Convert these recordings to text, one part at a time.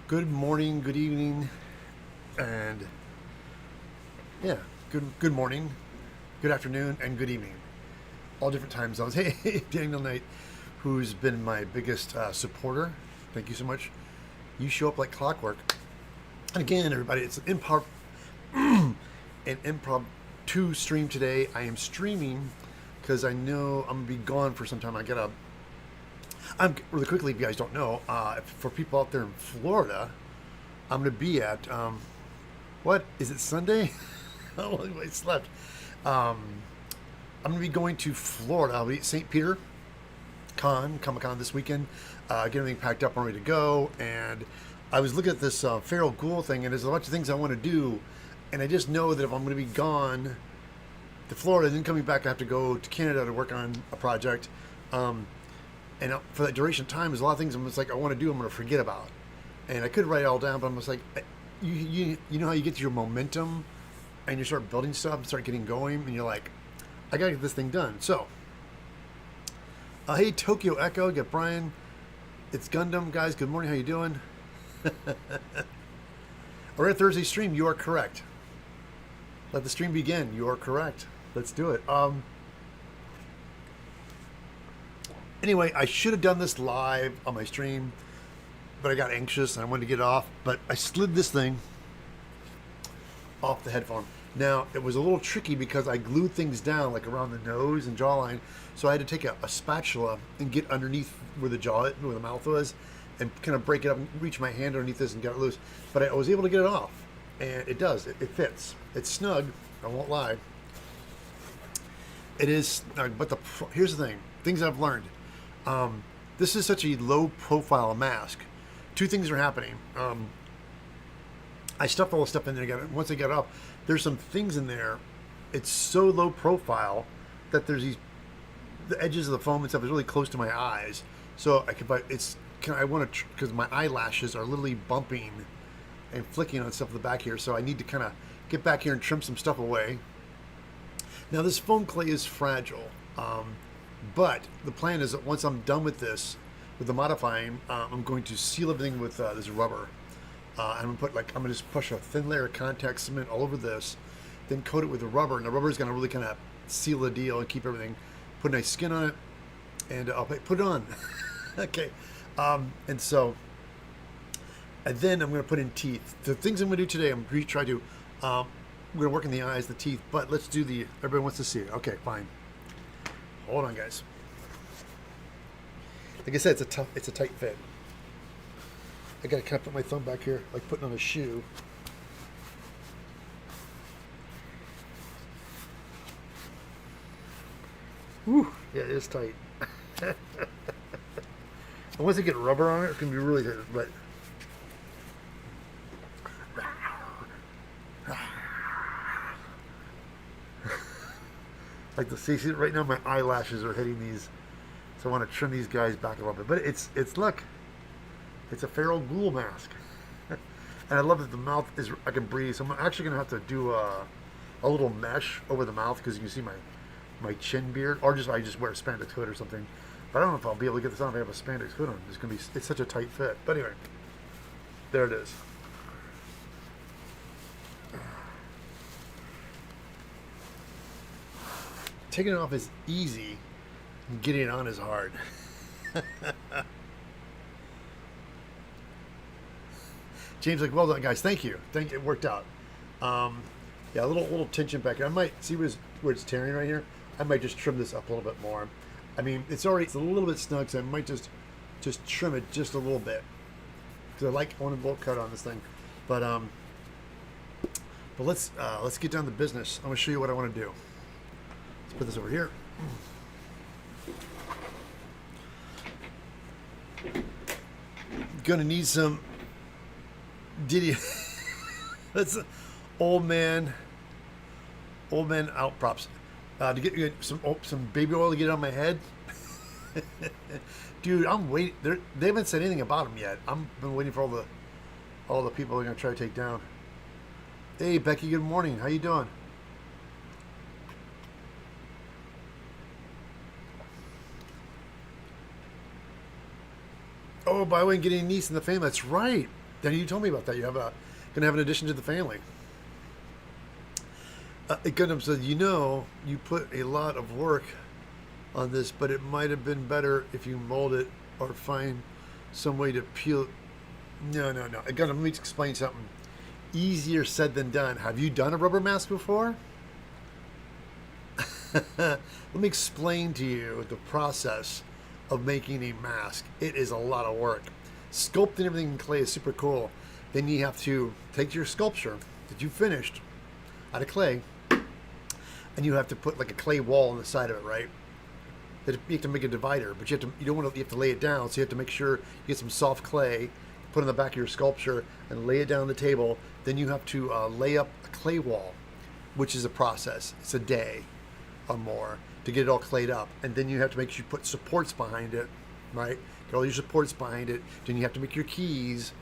Good morning, good evening, and yeah, good morning, good afternoon, and good evening. All different time zones. Hey, Daniel Knight, who's been my biggest supporter. Thank you so much. You show up like clockwork. And again, everybody, it's an improv 2 stream today. I am streaming because I know I'm gonna be gone for some time. I'm really quickly, if you guys don't know, for people out there in Florida, I'm going to be at, what is it, Sunday? Oh, I slept. I'm going to be going to Florida. I'll be at St. Peter Comic Con this weekend. Get everything packed up and ready to go. And I was looking at this feral ghoul thing, and there's a bunch of things I want to do. And I just know that if I'm going to be gone to Florida, then coming back, I have to go to Canada to work on a project. And for that duration of time, there's a lot of things I'm just like, I want to do, I'm going to forget about. And I could write it all down, but I'm just like, you know how you get to your momentum and you start building stuff and start getting going, and you're like, I got to get this thing done. So, hey, Tokyo Echo, get Brian. It's Gundam, guys. Good morning. How you doing? We're at Thursday stream. You are correct. Let the stream begin. You are correct. Let's do it. Anyway, I should have done this live on my stream, but I got anxious and I wanted to get it off. But I slid this thing off the headphone. Now, it was a little tricky because I glued things down like around the nose and jawline. So I had to take a spatula and get underneath where the mouth was, and kind of break it up and reach my hand underneath this and get it loose. But I was able to get it off, and it does. It fits. It's snug. I won't lie. It is snug. But here's the thing. Things I've learned. This is such a low profile mask. 2 things are happening. I stuffed all the stuff in there again. Once I got it up, there's some things in there. It's so low profile that there's the edges of the foam and stuff is really close to my eyes. So I want to, because my eyelashes are literally bumping and flicking on stuff in the back here. So I need to kind of get back here and trim some stuff away. Now this foam clay is fragile. But the plan is that once I'm done with this, with the modifying, I'm going to seal everything with this rubber. I'm gonna just push a thin layer of contact cement all over this, then coat it with the rubber, and the rubber is gonna really kind of seal the deal and keep everything. Put a nice skin on it, and I'll put it on. Okay, and then I'm gonna put in teeth. The things I'm gonna do today, I'm gonna try to. We're gonna work in the eyes, the teeth, but let's do everybody wants to see it. Okay, fine. Hold on, guys. Like I said, it's a tight fit. I gotta kind of put my thumb back here, like putting on a shoe. Whew, yeah, it is tight. And once I get rubber on it, it's gonna be really good. But like see right now, my eyelashes are hitting these, so I want to trim these guys back a little bit. But look, it's a feral ghoul mask, and I love that the mouth I can breathe. So I'm actually gonna have to do a little mesh over the mouth because you can see my chin beard, or I just wear a spandex hood or something. But I don't know if I'll be able to get this on if I have a spandex hood on. It's such a tight fit. But anyway, there it is. Taking it off is easy, getting it on is hard. James, like, well done, guys. Thank you. It worked out. Yeah, a little tension back here. I might see where it's tearing right here. I might just trim this up a little bit more. I mean, it's a little bit snug, so I might just trim it just a little bit because I want a bolt cut on this thing. But let's get down to business. I'm gonna show you what I want to do. Let's put this over here. Gonna need some Diddy. That's old man out props. To get some baby oil to get on my head. Dude, I'm waiting. They haven't said anything about them yet. I've been waiting for all the people they're gonna try to take down. Hey Becky, good morning. How you doing? buy one, get a niece in the family. That's right. Then you told me about that. You have gonna have an addition to the family. Gundam said, you know, you put a lot of work on this, but it might have been better if you mold it or find some way to peel. No. Gundam, let me explain something. Easier said than done. Have you done a rubber mask before? Let me explain to you the process of making a mask. It is a lot of work. Sculpting everything in clay is super cool. Then you have to take your sculpture that you finished out of clay, and you have to put like a clay wall on the side of it, right? You have to make a divider, but you have to lay it down. So you have to make sure you get some soft clay, put it on the back of your sculpture, and lay it down on the table. Then you have to lay up a clay wall, which is a process. It's a day or more to get it all clayed up, and then you have to make sure you put supports behind it, right? Get all your supports behind it. Then you have to make your keys,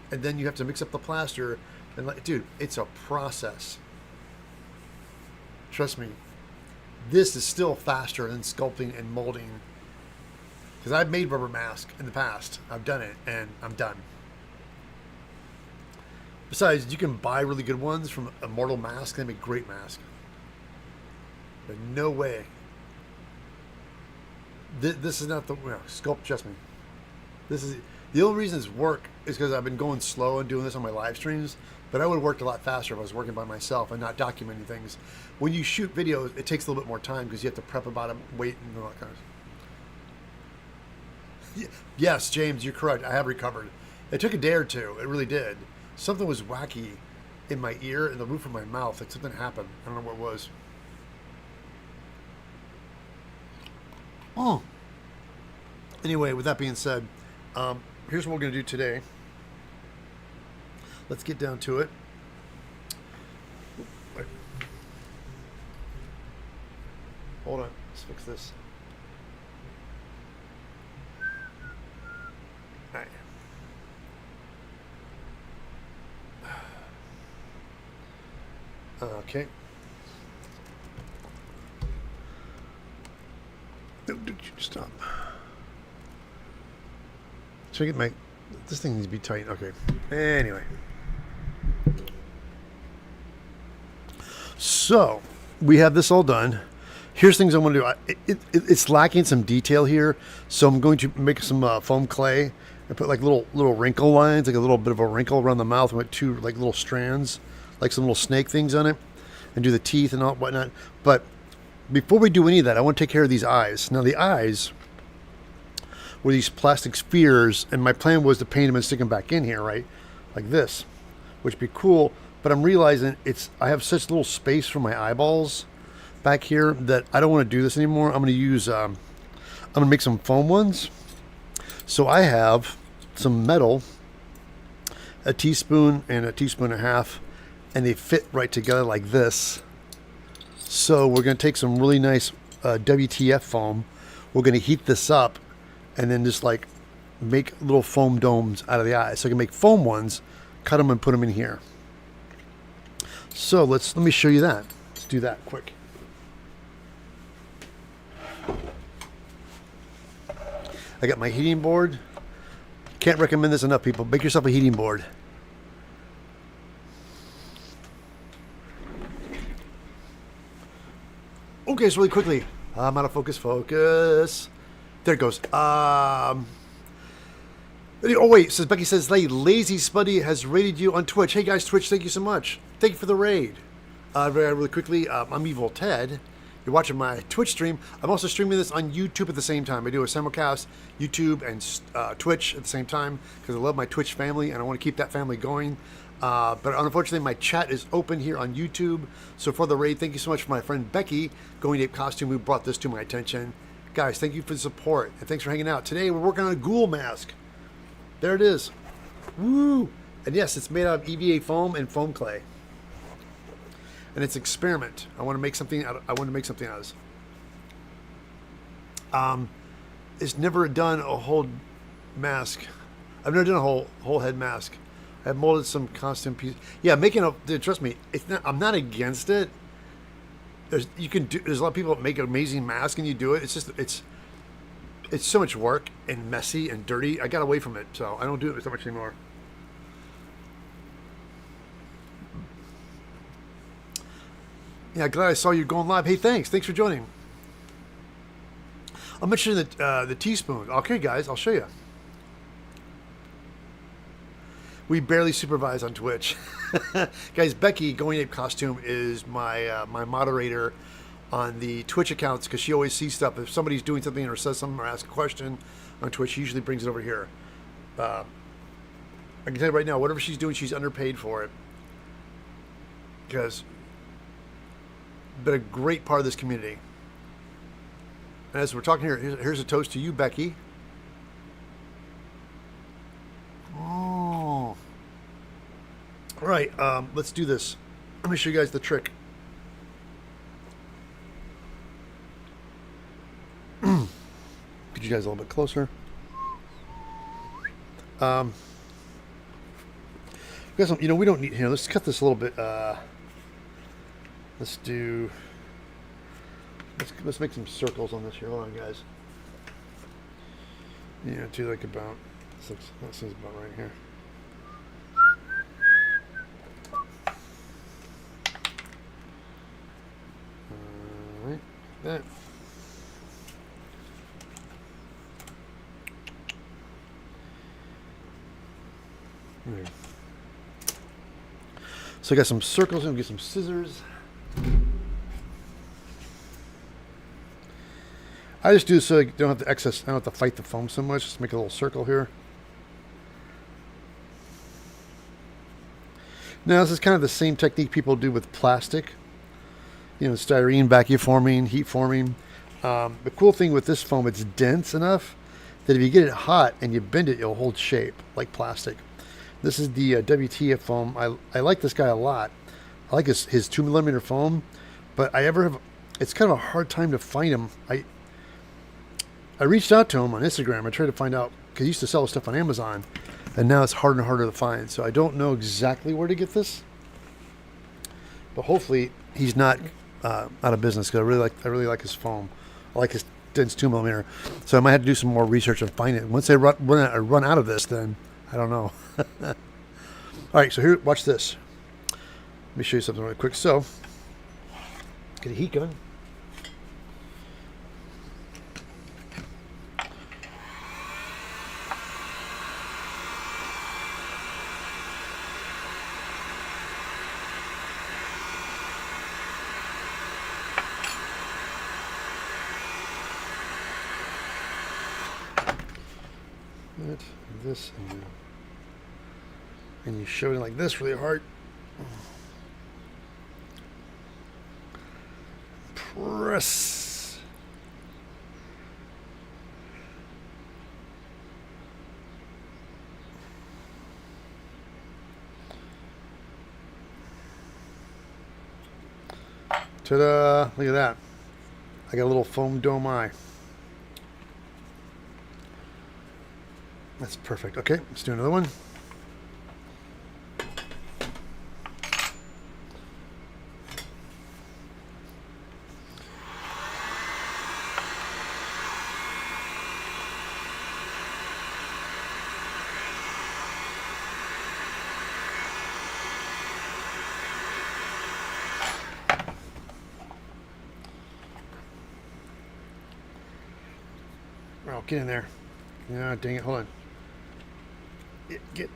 and then you have to mix up the plaster. And dude, it's a process. Trust me, this is still faster than sculpting and molding. Because I've made rubber masks in the past. I've done it, and I'm done. Besides, you can buy really good ones from Immortal Mask. They make great masks. But no way. This is not the sculpt. Trust me. This is the only reason it's work is because I've been going slow and doing this on my live streams. But I would have worked a lot faster if I was working by myself and not documenting things. When you shoot videos, it takes a little bit more time because you have to prep about them, wait, and all that kind of. Yes, James, you're correct. I have recovered. It took a day or two. It really did. Something was wacky in my ear and the roof of my mouth. Like something happened. I don't know what it was. Oh. Anyway, with that being said, here's what we're going to do today. Let's get down to it. Wait. Hold on. Let's fix this. All right. Okay. No, dude, you stop. Should I get my... This thing needs to be tight. Okay. Anyway. So, we have this all done. Here's things I want to do. It's lacking some detail here, so I'm going to make some foam clay and put like little wrinkle lines, like a little bit of a wrinkle around the mouth with two like little strands, like some little snake things on it, and do the teeth and all whatnot. But before we do any of that, I want to take care of these eyes. Now the eyes were these plastic spheres, and my plan was to paint them and stick them back in here, right, like this, which would be cool. But I'm realizing I have such little space for my eyeballs back here that I don't want to do this anymore. I'm going to use I'm going to make some foam ones. So I have some metal, a teaspoon and a teaspoon and a half, and they fit right together like this. So we're going to take some really nice WTF foam. We're going to heat this up and then just like make little foam domes out of the eyes. So I can make foam ones, cut them and put them in here. So let me show you that. Let's do that quick. I got my heating board. Can't recommend this enough, people. Make yourself a heating board. Okay, so really quickly. I'm out of focus. Focus. There it goes. Oh wait, says Becky says, hey, Lazy Spuddy has raided you on Twitch. Hey guys, Twitch, thank you so much. Thank you for the raid. Really quickly, I'm Evil Ted. You're watching my Twitch stream. I'm also streaming this on YouTube at the same time. I do a simulcast, YouTube and Twitch at the same time because I love my Twitch family and I want to keep that family going. But unfortunately, my chat is open here on YouTube. So for the raid, thank you so much for my friend Becky, Going Ape Costume, who brought this to my attention. Guys, thank you for the support and thanks for hanging out. Today, we're working on a Ghoul mask. There it is. Woo! And yes, it's made out of EVA foam and foam clay. And it's an experiment. I want to make something out of this. It's never done a whole mask. I've never done a whole head mask. I've molded some costume pieces. Yeah, dude, trust me, I'm not against it. There's a lot of people that make an amazing mask and you do it. It's it's so much work and messy and dirty. I got away from it, so I don't do it so much anymore. Yeah, glad I saw you going live. Hey, thanks for joining. I'll mention the teaspoon. Okay, guys, I'll show you. We barely supervise on Twitch. Guys, Becky, Going Ape Costume, is my my moderator on the Twitch accounts because she always sees stuff. If somebody's doing something or says something or asks a question on Twitch, she usually brings it over here. I can tell you right now, whatever she's doing, she's underpaid for it. Because been a great part of this community. And as we're talking here, here's a toast to you, Becky. Oh. All right, let's do this. Let me show you guys the trick. Get you guys a little bit closer. Guys, we don't need here. Let's cut this a little bit. Let's make some circles on this here. Hold on, guys. Yeah, do like about that seems about right here. All right, that. There. So I got some circles. I'm gonna get some scissors. I just do this so I don't have to I don't have to fight the foam so much. Just make a little circle here. Now this is kind of the same technique people do with plastic. Styrene, vacuum forming, heat forming. The cool thing with this foam, it's dense enough that if you get it hot and you bend it, it'll hold shape like plastic. This is the WTF foam. I like this guy a lot. I like his 2mm foam, but it's kind of a hard time to find him. I reached out to him on Instagram. I tried to find out, because he used to sell stuff on Amazon, and now it's harder and harder to find. So I don't know exactly where to get this, but hopefully he's not out of business, because I really like his foam. I like his dense 2mm. So I might have to do some more research and find it. Once I run out of this, then I don't know. All right, so here, watch this. Let me show you something really quick. So, get a heat gun. This and you shove it like this really hard. Press. Ta-da! Look at that. I got a little foam dome eye. That's perfect. Okay, let's do another one. Oh, get in there. Yeah, dang it. Hold on. Get.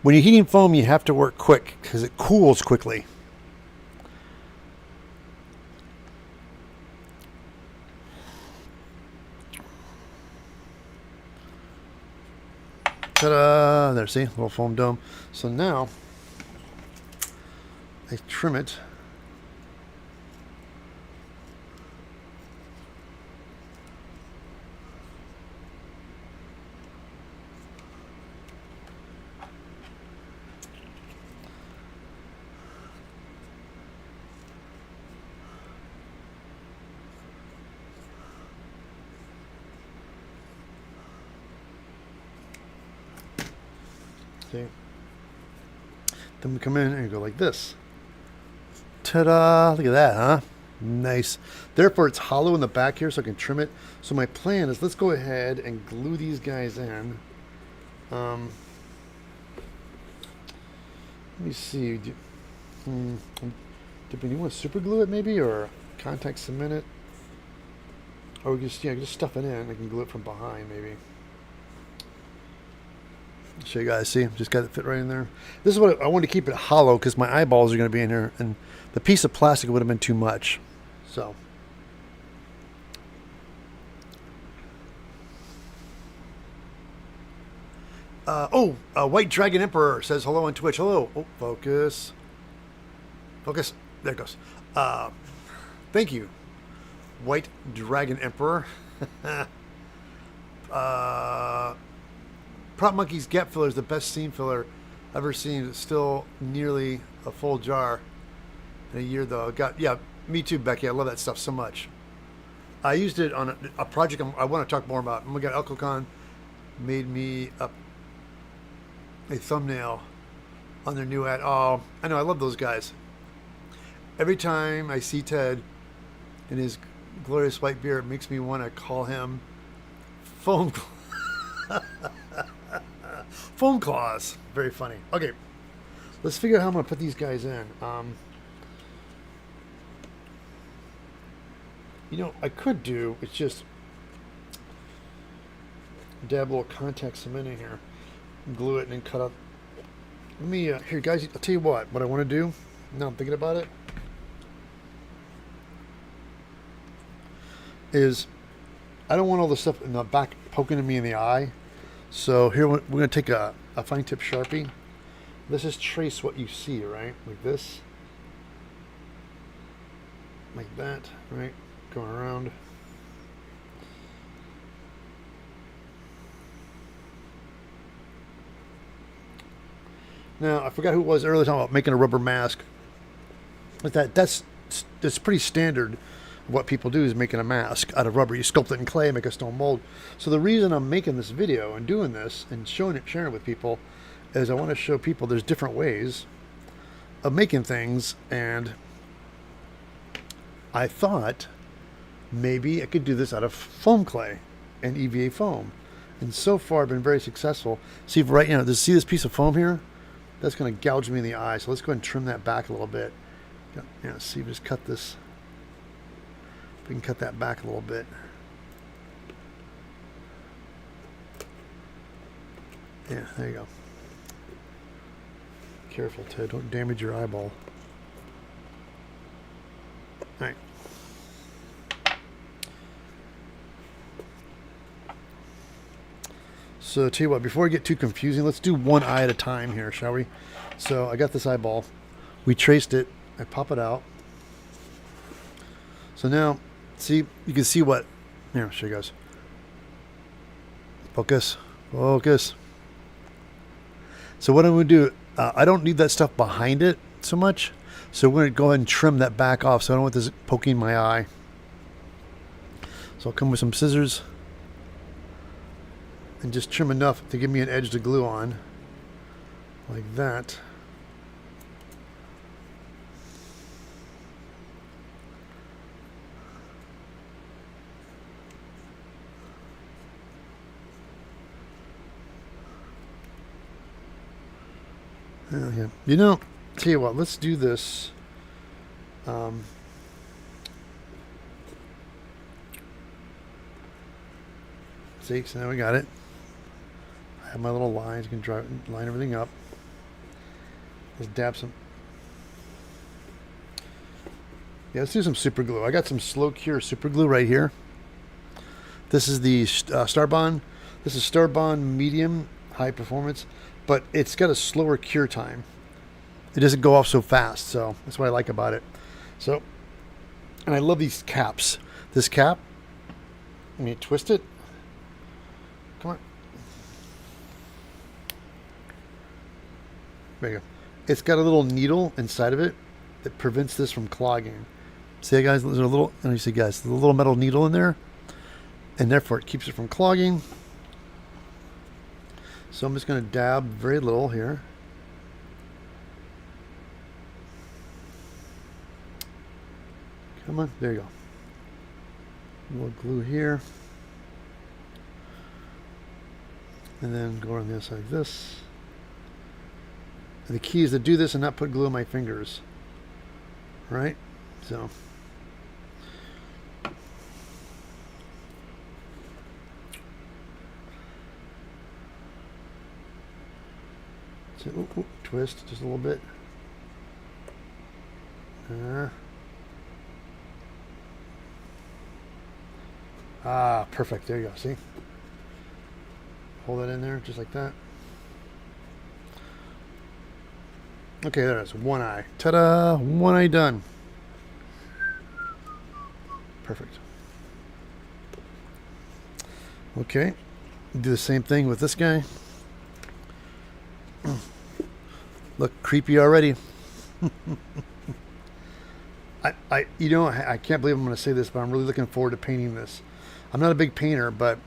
When you're heating foam, you have to work quick because it cools quickly. Ta-da! There, see? Little foam dome. So now, I trim it. See? Then we come in and go like this. Ta-da! Look at that, huh? Nice. Therefore, it's hollow in the back here, so I can trim it. So my plan is, let's go ahead and glue these guys in. Let me see. Do you want to super glue it maybe, or contact cement it? Or we just stuff it in. I can glue it from behind maybe. I'll show you guys. See, just got it fit right in there. This is what I wanted to keep it hollow because my eyeballs are going to be in here, and the piece of plastic would have been too much. So. White Dragon Emperor says hello on Twitch. Hello. Oh, focus. Focus. There it goes. Thank you, White Dragon Emperor. Prop Monkey's Gap Filler is the best scene filler I've ever seen. It's still nearly a full jar in a year, though. Yeah, me too, Becky. I love that stuff so much. I used it on a project I want to talk more about. We got Elkocon made me a thumbnail on their new ad. Oh, I know. I love those guys. Every time I see Ted in his glorious white beard, it makes me want to call him Foam Foam Claws. Very funny. Okay, let's figure out how I'm going to put these guys in. You know, I could do, it's just dab a little contact cement in here, glue it, and then cut up. Let me, here guys, I'll tell you what I want to do, now I'm thinking about it, is I don't want all the stuff in the back poking at me in the eye. So here we're going to take a fine tip Sharpie. Let's just trace what you see, right? Like this. Like that, right? Going around. Now, I forgot who it was earlier talking about making a rubber mask. Like that, that's pretty standard. What people do is making a mask out of rubber. You sculpt it in clay, make a stone mold. So the reason I'm making this video and doing this and sharing it with people is I want to show people there's different ways of making things, and I thought maybe I could do this out of foam clay and EVA foam. And so far I've been very successful. See, right now, see this piece of foam here? That's going to gouge me in the eye. So let's go ahead and trim that back a little bit. Yeah, see, just cut this. We can cut that back a little bit. Yeah, there you go. Careful, Ted. Don't damage your eyeball. All right. So, tell you what, before we get too confusing, let's do one eye at a time here, shall we? So, I got this eyeball. We traced it. I pop it out. So now, see, you can see what, here, I'll show you guys. Focus, focus. So what I'm going to do, I don't need that stuff behind it so much. So we're going to go ahead and trim that back off so I don't want this poking my eye. So I'll come with some scissors and just trim enough to give me an edge to glue on. Like that. Yeah. You know, tell you what, let's do this. See, so now we got it. I have my little lines. You can line everything up. Let's dab some. Yeah, let's do some super glue. I got some slow cure super glue right here. This is the Starbond. This is Starbond medium high performance, but it's got a slower cure time. It doesn't go off so fast, so that's what I like about it. So, and I love these caps. This cap, let me twist it. Come on. There you go. It's got a little needle inside of it that prevents this from clogging. See, guys, there's a little, and you see, guys, there's a little metal needle in there, and therefore it keeps it from clogging. So I'm just going to dab very little here. Come on, there you go. A little glue here. And then go on the other side like this. And the key is to do this and not put glue on my fingers. Right? So. Ooh, twist just a little bit. Perfect. There you go. See? Hold it in there just like that. Okay, there it is. One eye. Ta-da! One eye done. Perfect. Okay. Do the same thing with this guy. Look creepy already. I can't believe I'm going to say this, but I'm really looking forward to painting this. I'm not a big painter, but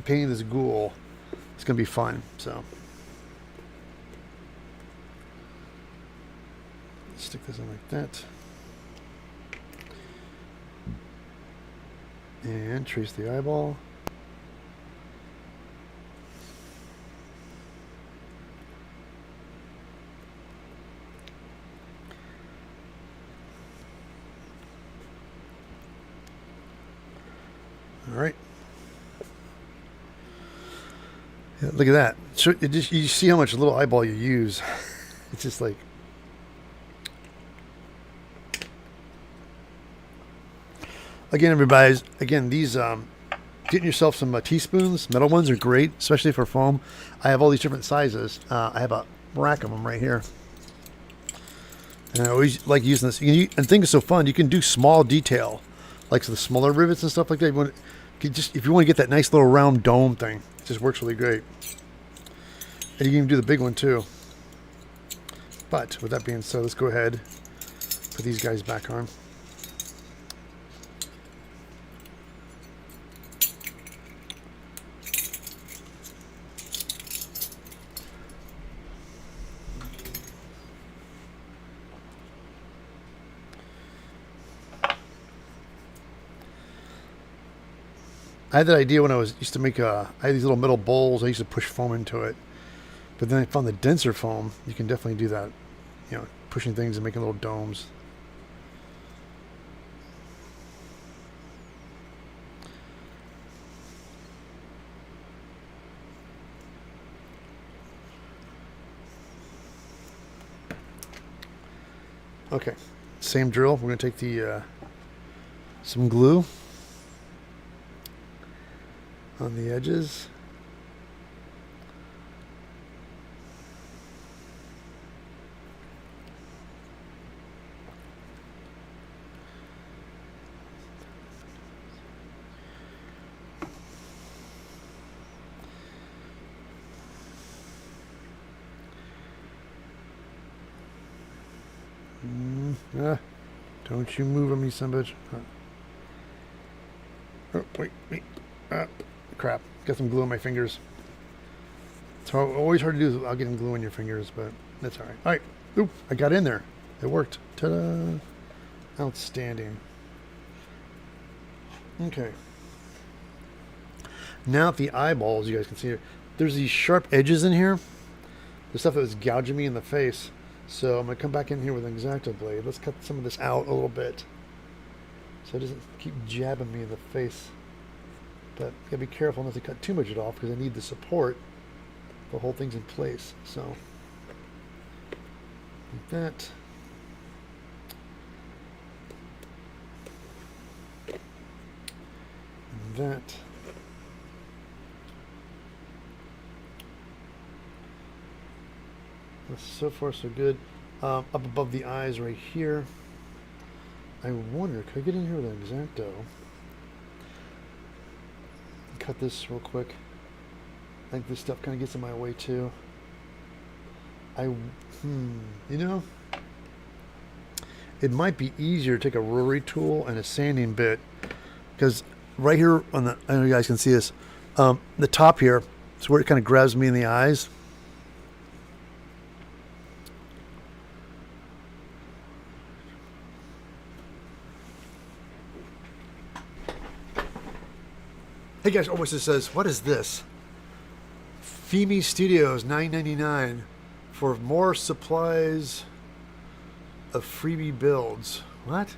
painting this ghoul, it's going to be fun. So, stick this in like that, and trace the eyeball. All right. Yeah, look at that. So you see how much little eyeball you use. It's just like. Again, everybody. Again, these getting yourself some teaspoons. Metal ones are great, especially for foam. I have all these different sizes. I have a rack of them right here. And I always like using this. And things are so fun. You can do small detail, like the smaller rivets and stuff like that. If you want to get that nice little round dome thing, it just works really great. And you can even do the big one too. But with that being said, let's go ahead, put these guys back on. I had that idea when I used to make I had these little metal bowls. I used to push foam into it. But then I found the denser foam. You can definitely do that. You know, pushing things and making little domes. Okay, same drill. We're going to take the some glue on the edges. Don't you move on me, son bitch. Oh, wait. Crap. Got some glue on my fingers. It's always hard to do without getting glue on your fingers, but that's all right. All right. Oop, I got in there. It worked. Ta-da. Outstanding. Okay. Now at the eyeballs, you guys can see here, there's these sharp edges in here. The stuff that was gouging me in the face. So I'm going to come back in here with an X-Acto blade. Let's cut some of this out a little bit, so it doesn't keep jabbing me in the face. But you gotta be careful not to cut too much of it off, because I need the support. The whole thing's in place. So like that. And that. So far so good. Up above the eyes right here. I wonder, could I get in here with an X-Acto? Cut this real quick. I think this stuff kind of gets in my way too. You know, it might be easier to take a rotary tool and a sanding bit, because right here on the, I don't know if you guys can see this, the top here is where it kind of grabs me in the eyes. Hey guys, almost it says, what is this? Femi Studios, $9.99 for more supplies of freebie builds. What?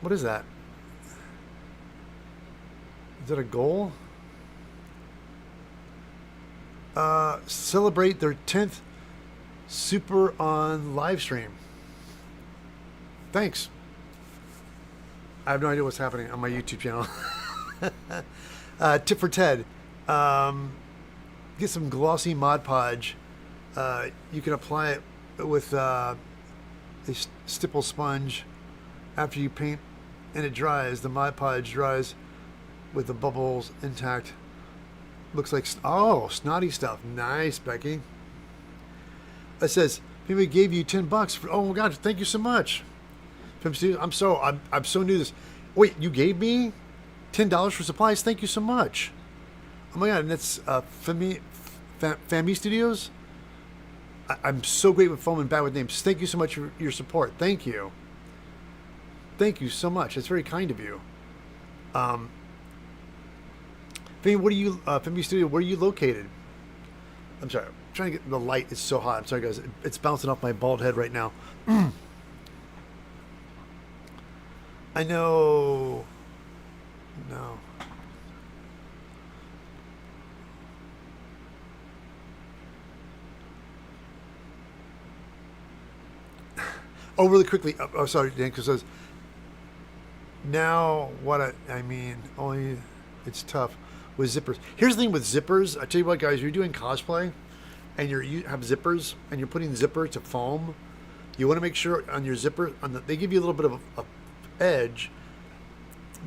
What is that? Is that a goal? Celebrate their 10th Super on live stream. Thanks. I have no idea what's happening on my YouTube channel. Tip for Ted. Get some glossy Mod Podge. You can apply it with a stipple sponge. After you paint and it dries, the Mod Podge dries with the bubbles intact. Looks like, oh, snotty stuff. Nice, Becky. It says, maybe gave you $10 for, oh my God, thank you so much. I'm so new to this. Wait, you gave me $10 for supplies? Thank you so much. Oh my God, and that's Femi Studios. I'm so great with foam and bad with names. Thank you so much for your support. Thank you. Thank you so much. That's very kind of you. Femi, what are you, Femi Studio, where are you located? I'm sorry. I'm trying to get, the light is so hot. I'm sorry, guys. It's bouncing off my bald head right now. I know. No. Oh, really quickly. Oh, sorry, Dan, because says, now what I mean, only it's tough with zippers. Here's the thing with zippers. I tell you what, guys, you're doing cosplay and you have zippers and you're putting zipper to foam. You want to make sure on your zipper, they give you a little bit of a edge,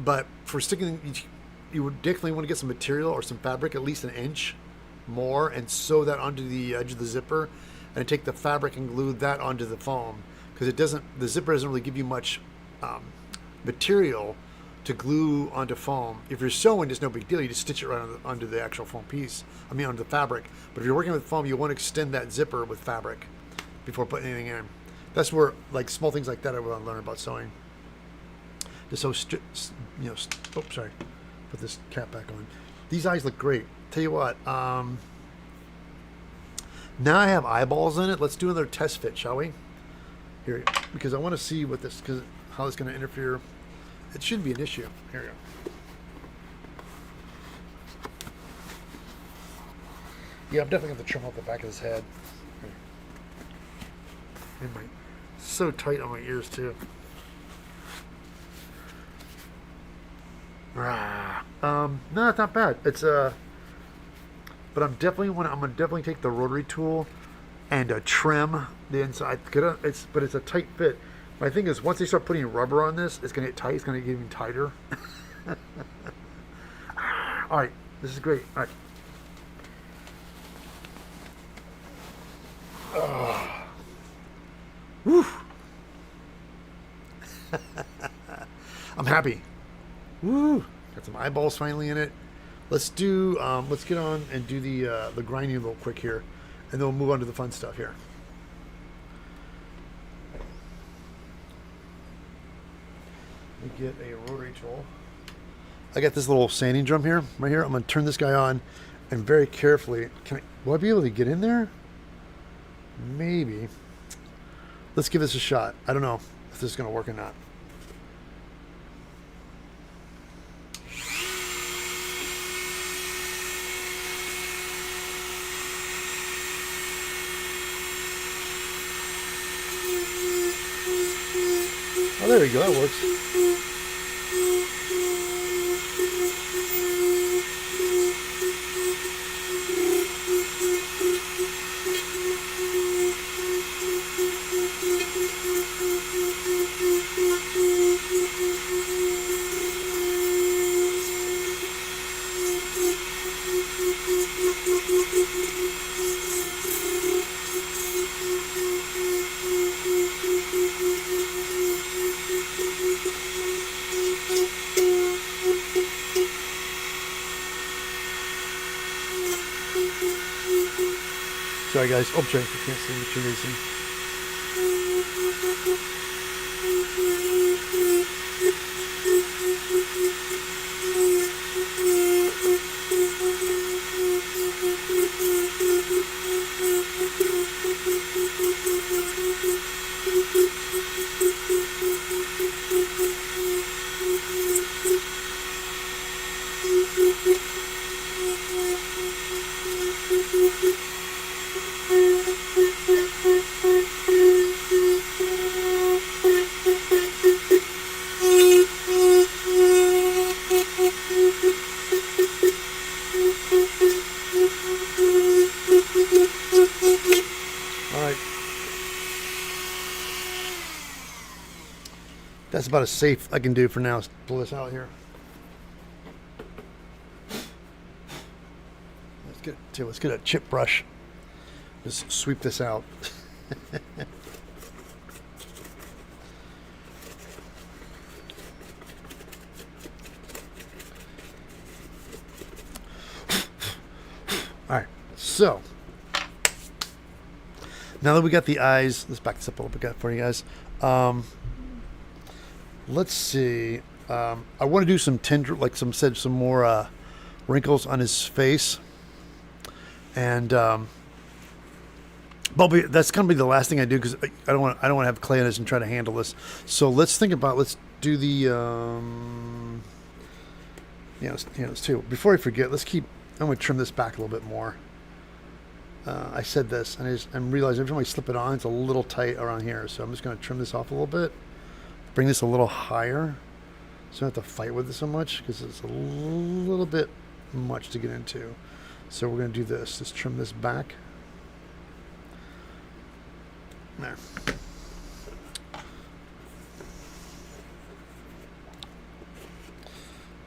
but for sticking, you would definitely want to get some material or some fabric, at least an inch more, and sew that onto the edge of the zipper, and take the fabric and glue that onto the foam, because the zipper doesn't really give you much material to glue onto foam. If you're sewing, it's no big deal. You just stitch it right onto the actual foam piece. Onto the fabric. But if you're working with foam, you want to extend that zipper with fabric before putting anything in. That's where, like, small things like that I want to learn about sewing. Just so, oh, sorry. Put this cap back on. These eyes look great. Tell you what, now I have eyeballs in it. Let's do another test fit, shall we? Here, because I want to see how this is going to interfere. It shouldn't be an issue. Here we go. Yeah, I'm definitely going to trim off the back of his head. So tight on my ears too. No, it's not bad. It's but I'm gonna definitely take the rotary tool and trim the inside. But it's a tight fit. My thing is, once they start putting rubber on this, it's gonna get tight. It's gonna get even tighter. All right, this is great. All right. Woo. I'm happy. Woo! Got some eyeballs finally in it. Let's do. Let's get on and do the grinding a little quick here, and then we'll move on to the fun stuff here. Let me get a rotary tool. I got this little sanding drum here, right here. I'm gonna turn this guy on, and very carefully. Will I be able to get in there? Maybe. Let's give this a shot. I don't know if this is gonna work or not. Oh, there we go. That works. Sorry guys, oh sorry, I can't see what you're racing. That's about as safe I can do for now. Let's pull this out here. Let's get a chip brush. Just sweep this out. All right, so now that we got the eyes, let's back this up a little bit for you guys. Let's see. I want to do some like some more wrinkles on his face, and that's gonna be the last thing I do because I don't want to have clay on this and try to handle this. So let's think about. Let's do the let's do. Before I forget, I'm going to trim this back a little bit more. I said this, and I'm realizing every time I slip it on, it's a little tight around here. So I'm just going to trim this off a little bit. Bring this a little higher, so I don't have to fight with it so much, because it's a little bit much to get into. So we're going to do this. Just trim this back. There.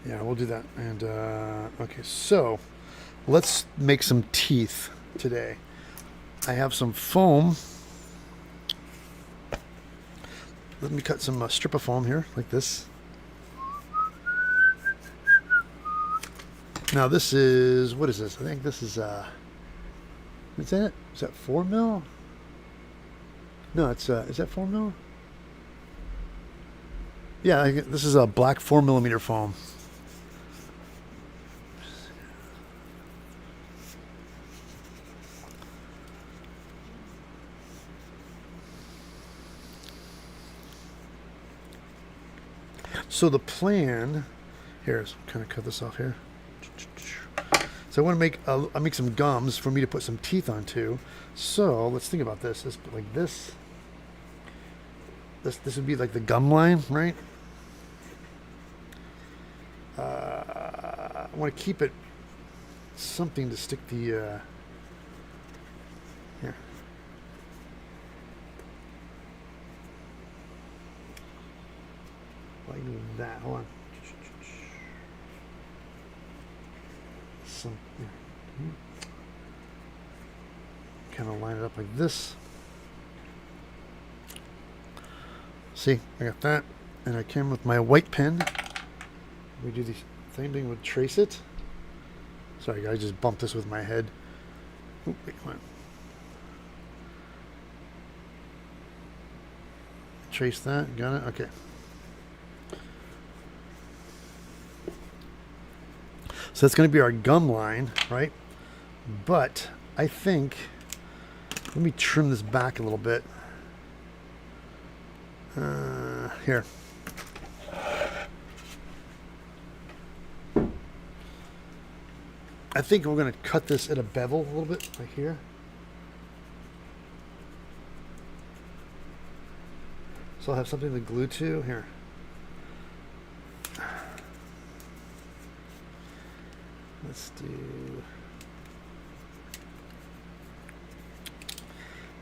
Yeah, we'll do that. And, okay, so let's make some teeth today. I have some foam. Let me cut some strip of foam here, like this. Now this is, what is this? I think this is, is that 4 mil? No, it's, is that 4 mil? Yeah, this is a black 4mm foam. So the plan here is kind of cut this off here. So I want to make some gums for me to put some teeth onto. So let's think about this. Let's put like this. This would be like the gum line, right? I want to keep it something to stick the here. Like that. Hold on. Kind of line it up like this. See, I got that, and I came with my white pen. We do the same thing with trace it. Sorry, guys, I just bumped this with my head. Oop, wait, come on. Trace that. Got it. Okay. So that's going to be our gum line, right? But I think, let me trim this back a little bit. Here. I think we're going to cut this at a bevel a little bit, right here. So I'll have something to glue to here. Let's do.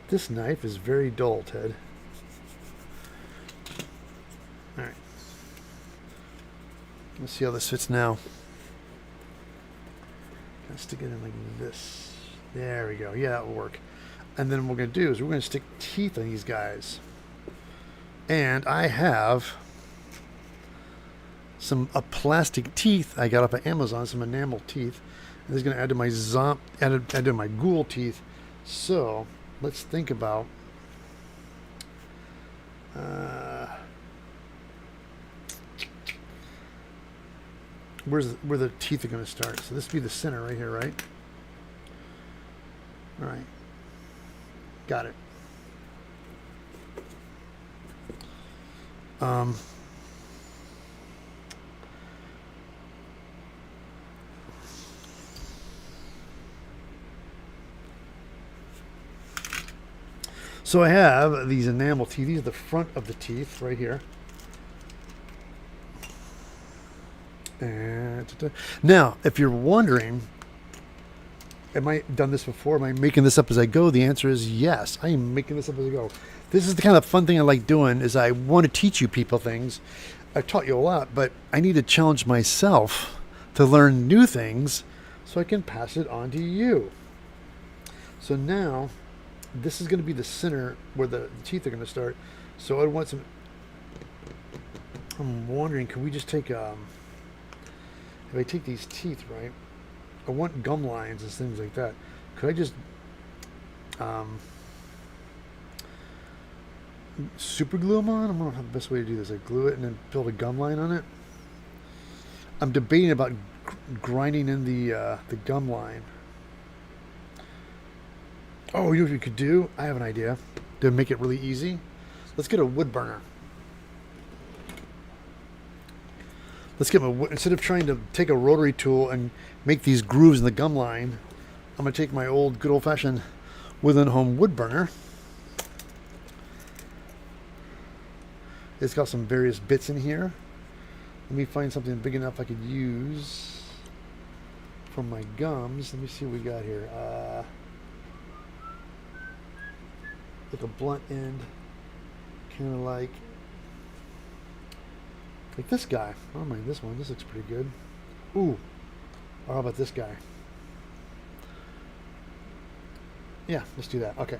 This knife is very dull, Ted. All right. Let's see how this fits now. Kind of stick it in like this. There we go. Yeah, that will work. And then what we're going to do is we're going to stick teeth on these guys. And I have some plastic teeth I got off of Amazon, some enamel teeth. And this is going to add to my Ghoul teeth. So let's think about where the teeth are going to start. So this would be the center right here, right? All right, got it. So I have these enamel teeth. These are the front of the teeth right here. And now, if you're wondering, am I done this before? Am I making this up as I go? The answer is yes. I am making this up as I go. This is the kind of fun thing I like doing. Is I want to teach you people things. I've taught you a lot, but I need to challenge myself to learn new things so I can pass it on to you. So now, this is going to be the center where the teeth are going to start. So I want some. I'm wondering, can we just take if I take these teeth, right? I want gum lines and things like that. Could I just super glue them on? I don't know how the best way to do this. I glue it and then build a gum line on it. I'm debating about grinding in the gum line. Oh, you know what we could do? I have an idea to make it really easy. Let's get a wood burner. Let's get instead of trying to take a rotary tool and make these grooves in the gum line, I'm going to take my old good old-fashioned Woodland Home wood burner. It's got some various bits in here. Let me find something big enough I could use from my gums. Let me see what we got here. With a blunt end, kind of like this guy. I don't mind this one. This looks pretty good. Ooh. Or how about this guy? Yeah, let's do that. Okay.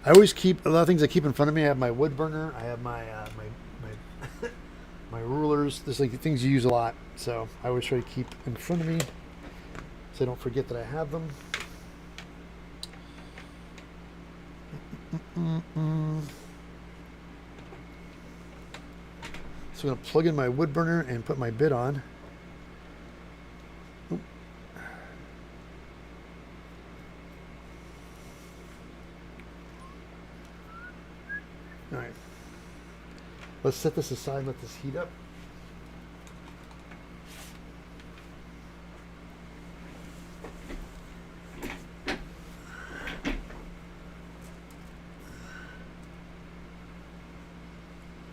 I always keep a lot of things I keep in front of me. I have my wood burner. I have my my rulers. There's like things you use a lot, so I always try to keep in front of me so I don't forget that I have them. So I'm going to plug in my wood burner and put my bit on. Oop. All right. Let's set this aside and let this heat up.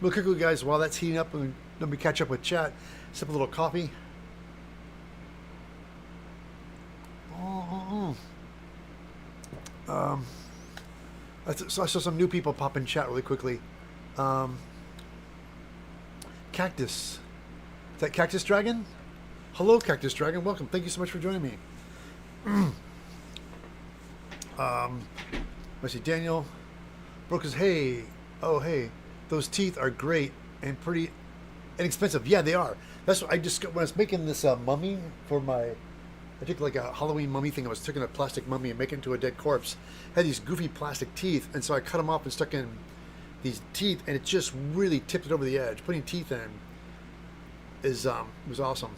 Real quickly, guys, while that's heating up, let me catch up with chat. Sip a little coffee. So I saw some new people pop in chat really quickly. Cactus. Is that Cactus Dragon? Hello, Cactus Dragon. Welcome. Thank you so much for joining me. Let's see. Daniel Brooke says, hey. Oh, hey. Those teeth are great and pretty inexpensive. Yeah, they are. That's what I just, when I was making this mummy for my, I took like a Halloween mummy thing. I was taking a plastic mummy and making it into a dead corpse. Had these goofy plastic teeth, and so I cut them off and stuck in these teeth, and it just really tipped it over the edge. Putting teeth in was awesome.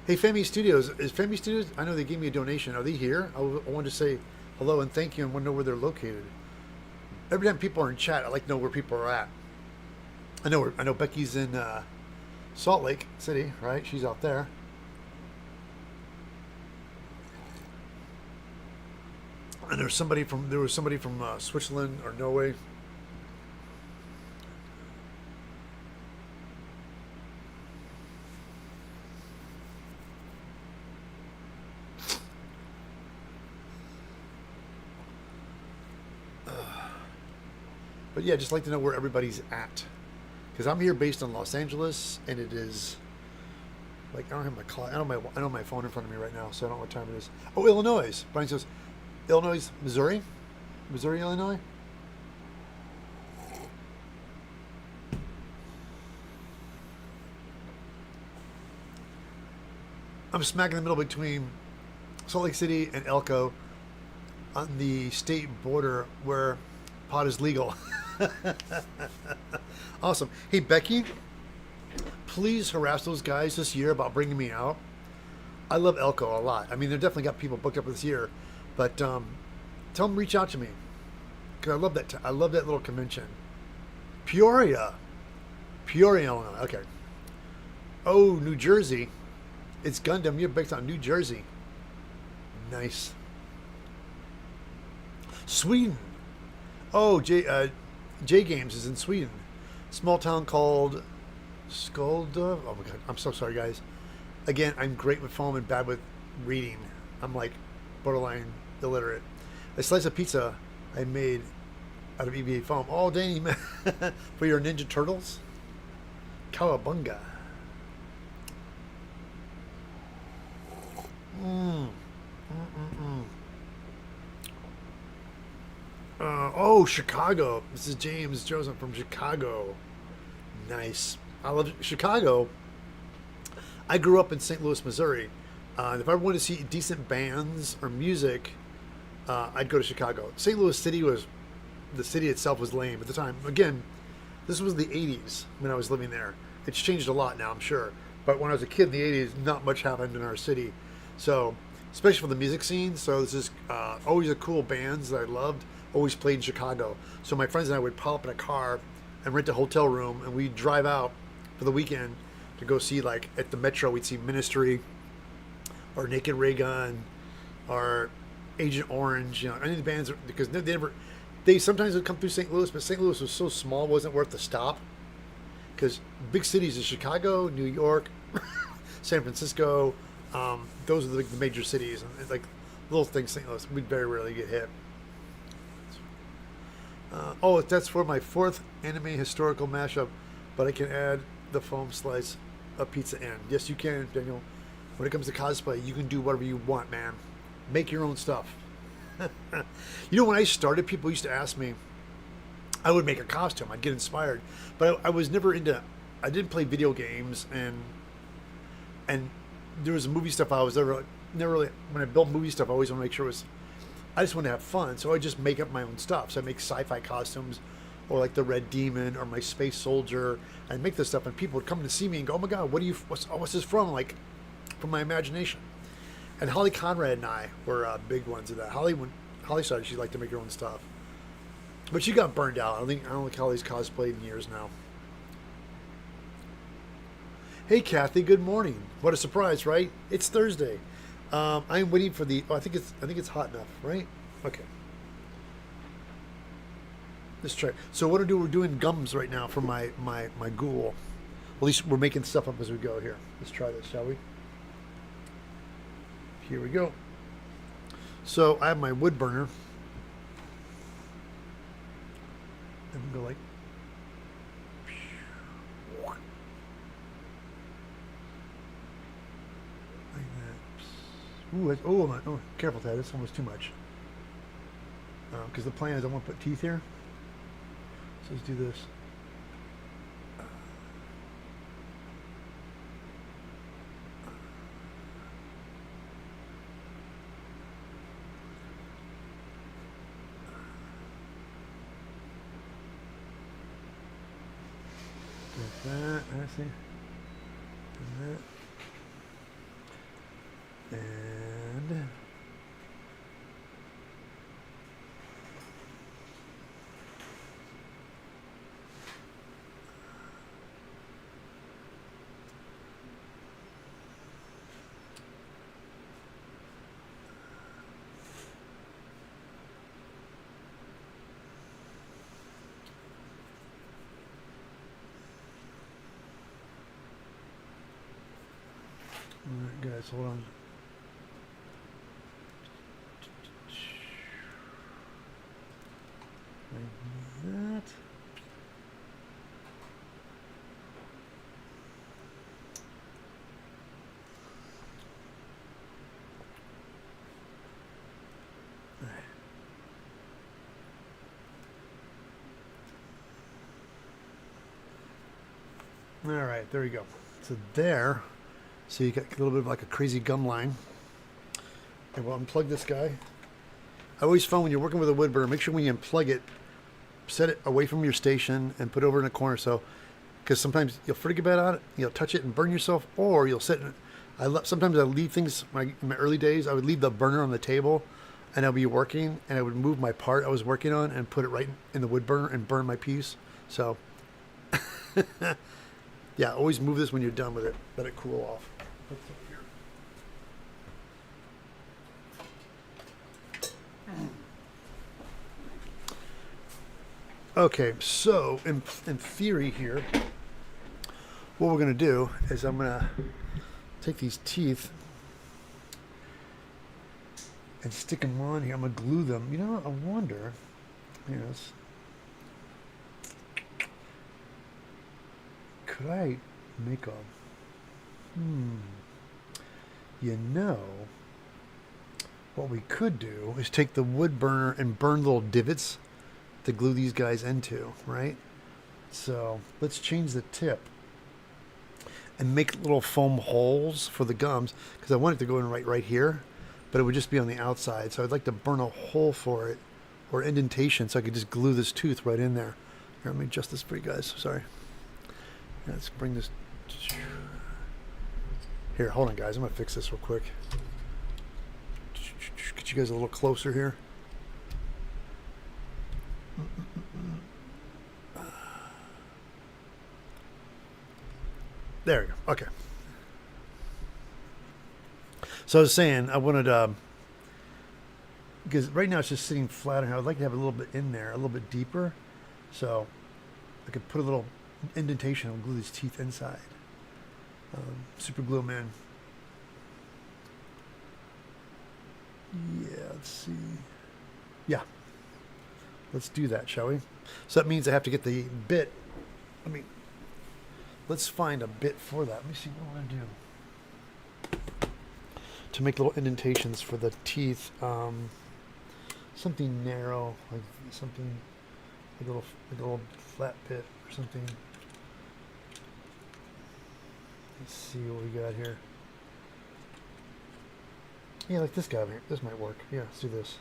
Hey, Femi Studios. Is Femi Studios? I know they gave me a donation. Are they here? I wanted to say hello and thank you, and want to know where they're located. Every time people are in chat, I like to know where people are at. I know Becky's in Salt Lake City, right? She's out there. And there was somebody from Switzerland or Norway. But yeah, just like to know where everybody's at, because I'm here based on Los Angeles, and it is like I don't have my clock. I don't have my phone in front of me right now, so I don't know what time it is. Oh, Illinois. Brian says, Illinois, Missouri, Illinois. I'm smack in the middle between Salt Lake City and Elko, on the state border where pot is legal. Awesome. Hey, Becky, please harass those guys this year about bringing me out. I love Elko a lot. I mean, they've definitely got people booked up this year, but tell them reach out to me, because I love that. I love that little convention. Peoria, Illinois. Okay. Oh, New Jersey. It's Gundam. You're based on New Jersey. Nice. Sweden. Oh, J Games is in Sweden. Small town called Skolda. Oh my god, I'm so sorry, guys. Again, I'm great with foam and bad with reading. I'm like borderline illiterate. A slice of pizza I made out of EVA foam. Oh, Danny, man. For your Ninja Turtles? Cowabunga. Oh, Chicago. This is James Joseph from Chicago. Nice. I love Chicago. I grew up in St. Louis, Missouri. If I wanted to see decent bands or music, I'd go to Chicago. St. Louis City was, the city itself was lame at the time. Again, this was the 80s when I was living there. It's changed a lot now, I'm sure. But when I was a kid in the 80s, not much happened in our city. So, especially for the music scene. So this is always a cool bands that I loved. Always played in Chicago. So my friends and I would pile up in a car and rent a hotel room, and we'd drive out for the weekend to go see, like, at the Metro, we'd see Ministry or Naked Ray Gun or Agent Orange, you know, any of the bands, because they sometimes would come through St. Louis, but St. Louis was so small, it wasn't worth the stop. Because big cities is Chicago, New York, San Francisco, those are the major cities. And like little things, St. Louis, we'd very rarely get hit. Oh, that's for my 4th anime historical mashup, but I can add the foam slice of pizza in. Yes, you can, Daniel. When it comes to cosplay, you can do whatever you want, man. Make your own stuff. You know, when I started, people used to ask me, I would make a costume. I'd get inspired, but I was never into. I didn't play video games, and there was movie stuff. I was never really when I built movie stuff. I always want to make sure it was. I just want to have fun, so I just make up my own stuff. So I make sci-fi costumes, or like the Red Demon, or my Space Soldier. I make this stuff, and people would come to see me and go, "Oh my God, what's this from?" Like, from my imagination. And Holly Conrad and I were big ones of that. When Holly started, she liked to make her own stuff, but she got burned out. I don't think Holly's cosplayed in years now. Hey Kathy, good morning. What a surprise, right? It's Thursday. I'm waiting for the. Oh, I think it's hot enough, right? Okay. Let's try. So what we're doing gums right now for my Ghoul. At least we're making stuff up as we go here. Let's try this, shall we? Here we go. So I have my wood burner. And we go like that. Ooh, oh, careful, Ted. That's almost too much. Because the plan is I want to put teeth here. So let's do this. That, I see. And that. And alright, guys, hold on. Like that. All right, there we go. So there. So you got a little bit of like a crazy gum line. And we'll unplug this guy. I always found when you're working with a wood burner, make sure when you unplug it, set it away from your station and put it over in a corner. So, because sometimes you'll forget about it, you'll touch it and burn yourself, or you'll sit in it. Sometimes I leave things, in my early days, I would leave the burner on the table and I'll be working and I would move my part I was working on and put it right in the wood burner and burn my piece. So, yeah, always move this when you're done with it. Let it cool off. Okay, so in theory here, what we're going to do is I'm going to take these teeth and stick them on here. I'm going to glue them. You know, I wonder, yes, could I make a, you know, what we could do is take the wood burner and burn little divots to glue these guys into, right? So let's change the tip and make little foam holes for the gums, because I want it to go in right here, but it would just be on the outside. So I'd like to burn a hole for it, or indentation, so I could just glue this tooth right in there. Here, let me adjust this for you guys. Sorry. Let's bring this. Here, hold on, guys. I'm gonna fix this real quick. Get you guys a little closer here. There we go. Okay. So I was saying I wanted because right now it's just sitting flat, and I would like to have a little bit in there, a little bit deeper, so I could put a little indentation and glue these teeth inside. Super glue them in. Yeah, let's see. Yeah. Let's do that, shall we? So that means I have to get the bit. Let's find a bit for that. Let me see what I want to do. To make little indentations for the teeth. Something narrow, like something, like a little flat bit or something. Let's see what we got here. Yeah, like this guy over here. This might work. Yeah, let's do this.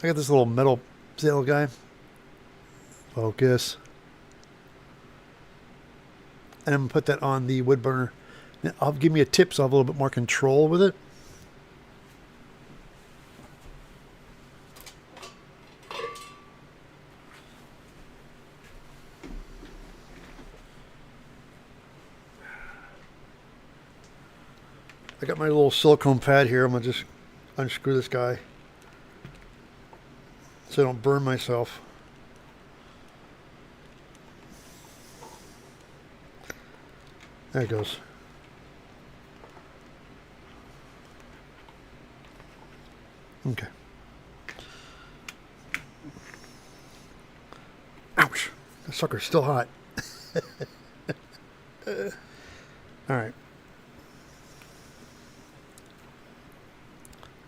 I got this little metal sail guy. Focus. And I'm going to put that on the wood burner. Now, I'll give me a tip so I'll have a little bit more control with it. I got my little silicone pad here. I'm going to just unscrew this guy so I don't burn myself. There it goes. Okay. Ouch. That sucker's still hot. All right.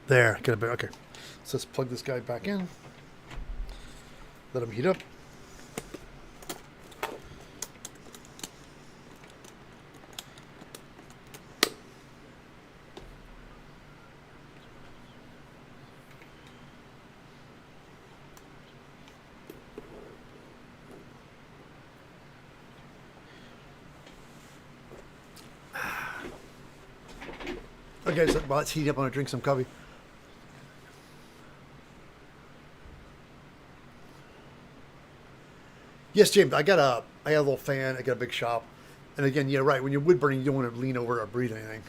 There. Get a bit. Okay. So let's plug this guy back in. Let him heat up. Okay, so while it's heating up, I'm gonna drink some coffee. Yes, James, I got a little fan. I got a big shop, and again, yeah, right. When you're wood burning, you don't want to lean over or breathe anything.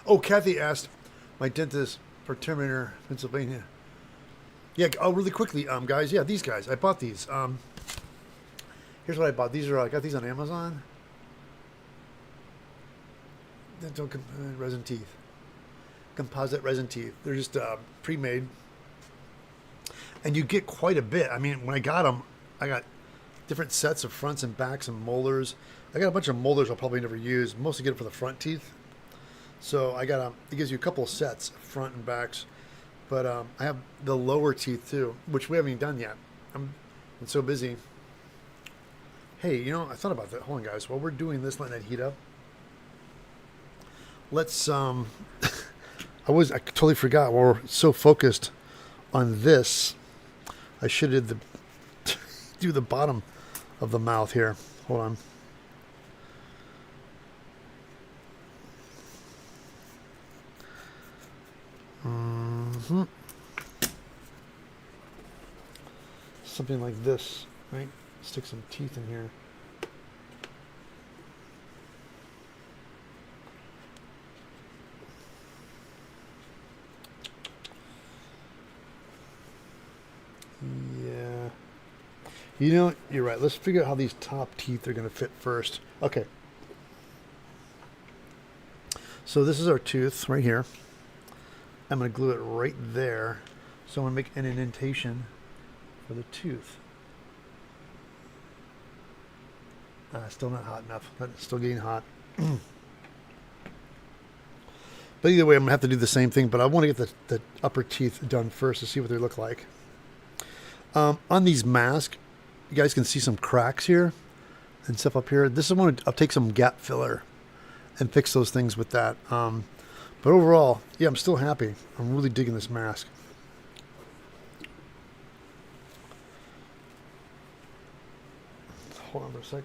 Oh, Kathy asked my dentist for Terminator, Pennsylvania. Yeah. Oh, really quickly, guys. Yeah, these guys. I bought these. Here's what I bought. These are I got these on Amazon. Dental resin teeth, composite resin teeth. They're just pre-made, and you get quite a bit. I mean, when I got them, I got different sets of fronts and backs and molars. I got a bunch of molars I'll probably never use. Mostly get it for the front teeth. So I got it gives you a couple of sets, front and backs. But I have the lower teeth too, which we haven't even done yet. I'm so busy. Hey, you know, I thought about that. Hold on, guys. While we're doing this, letting that heat up, let's. I totally forgot. While we're so focused on this, I should have do the bottom of the mouth here. Hold on. Something like this, right? Stick some teeth in here. Yeah. You know, you're right. Let's figure out how these top teeth are going to fit first. Okay. So this is our tooth right here. I'm going to glue it right there. So I'm going to make an indentation for the tooth. Still not hot enough. It's still getting hot. But either way, I'm going to have to do the same thing. But I want to get the upper teeth done first to see what they look like. On these masks, you guys can see some cracks here and stuff up here. This is one I'll take some gap filler and fix those things with that. But overall, yeah, I'm still happy. I'm really digging this mask. Hold on for a sec.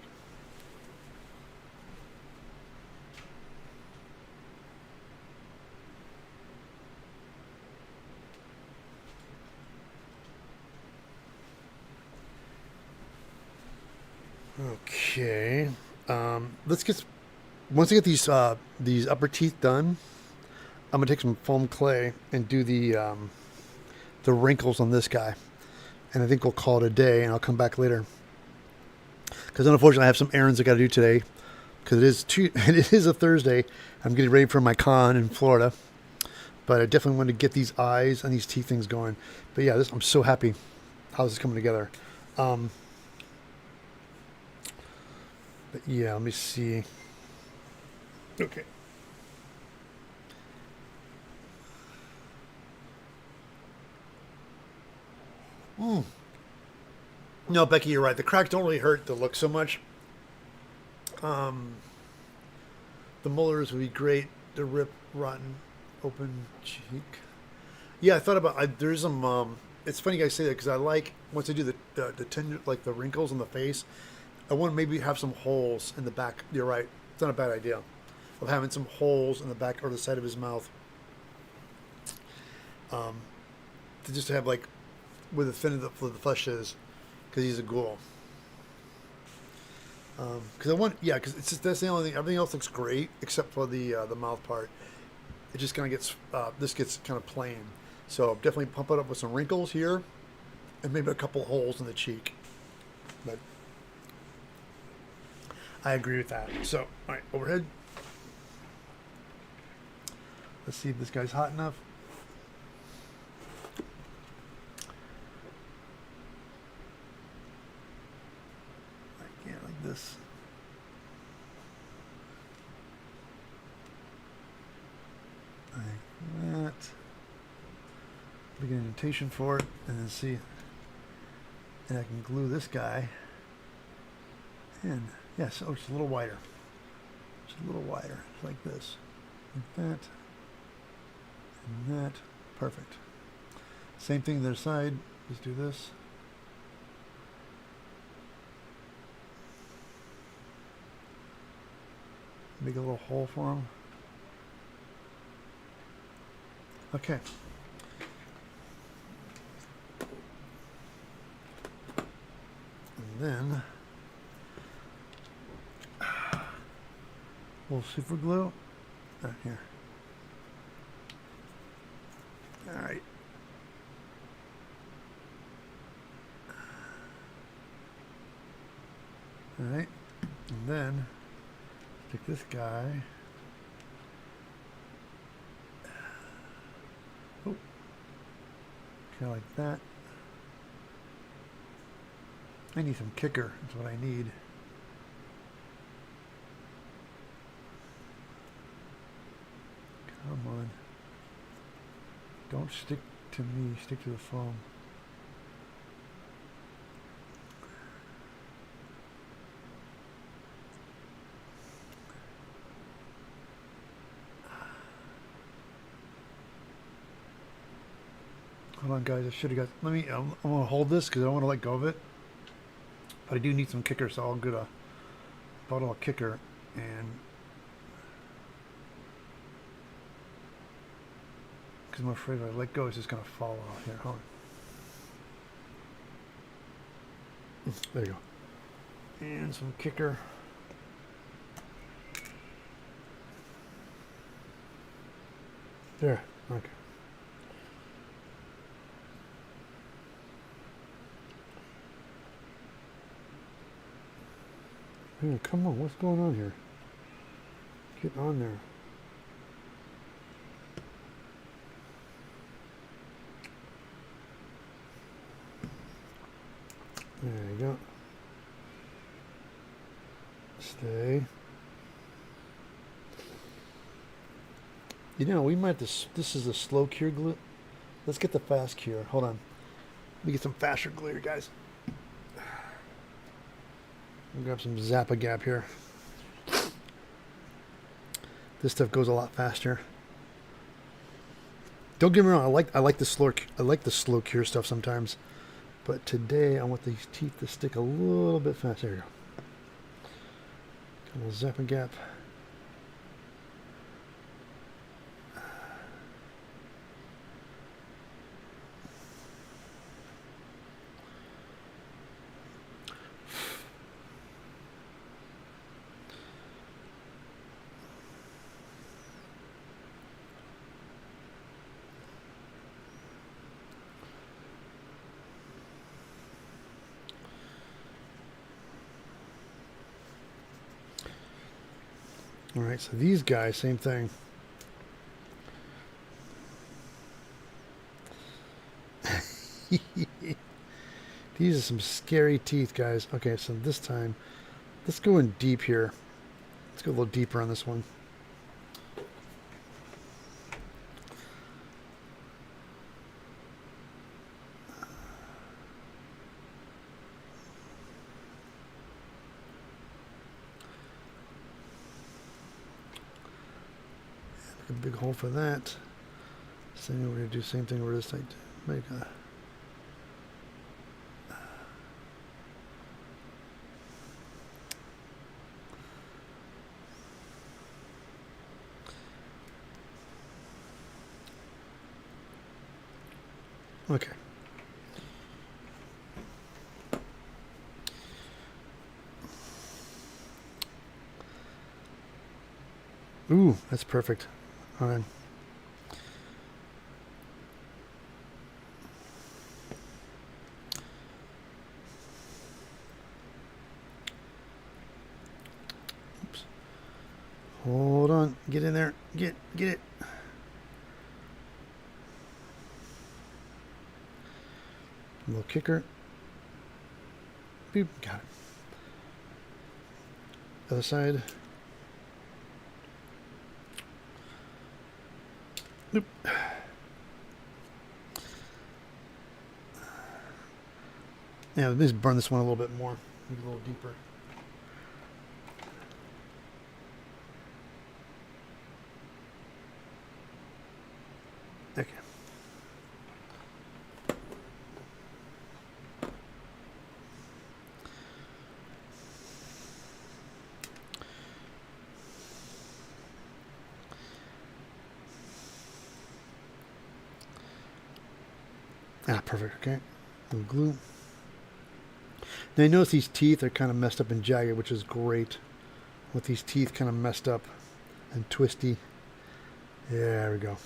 Okay. Let's get. Once I get these upper teeth done, I'm gonna take some foam clay and do the wrinkles on this guy, and I think we'll call it a day. And I'll come back later because unfortunately I have some errands I got to do today because it is a Thursday. I'm getting ready for my con in Florida, but I definitely want to get these eyes and these teeth things going. But yeah, I'm so happy how this is coming together. But yeah, let me see. Okay. No, Becky, you're right. The cracks don't really hurt the look so much. The molars would be great. The rip, rotten, open cheek. Yeah, I thought about. There's some. It's funny you guys say that because I like once I do the tender, like the wrinkles on the face. I want to maybe have some holes in the back. You're right. It's not a bad idea. Of having some holes in the back or the side of his mouth. To just have like where the fin of the flesh is, because he's a ghoul. Because I want, yeah, because it's just that's the only thing. Everything else looks great except for the mouth part. It just kind of gets this gets kind of plain. So definitely pump it up with some wrinkles here, and maybe a couple holes in the cheek. But I agree with that. So all right, overhead. Let's see if this guy's hot enough. I can't like this. Like that. Make an indentation for it, and then see. And I can glue this guy. And yes, oh, it's a little wider. Just a little wider, like this, like that. And that, perfect. Same thing the other side, just do this. Make a little hole for him. Okay. And then we'll super glue here. All right. All right. And then stick this guy. Oh. Kind of like that. I need some kicker. That's what I need. Come on. Don't stick to me, stick to the foam. Hold on, guys. I should have got. Let me. I'm gonna hold this because I don't want to let go of it. But I do need some kicker, so I'll get a bottle of kicker and. Because I'm afraid if I let go, it's just gonna fall off here. Hold on. There you go. And some kicker. There. Okay. Yeah, come on, what's going on here? Get on there. There you go. Stay. You know, we might have this is a slow cure glue. Let's get the fast cure. Hold on. Let me get some faster glue here, guys. I'll grab some Zappa Gap here. This stuff goes a lot faster. Don't get me wrong, I like the slow cure stuff sometimes. But today I want these teeth to stick a little bit faster. There you go. A little Zappa Gap. All right, so these guys, same thing. These are some scary teeth, guys. Okay, so this time, let's go in deep here. Let's go a little deeper on this one. Make a big hole for that. So we're going to do the same thing over this side. Make a... Okay. Ooh, that's perfect. All right. Oops. Hold on. Get in there. Get it. A little kicker. Boop. Got it. Other side. Nope. Yeah, let me just burn this one a little bit more. Make it a little deeper. Okay. Ah, perfect. Okay. A little glue. Now you notice these teeth are kind of messed up and jagged, which is great. With these teeth kind of messed up and twisty. Yeah, there we go.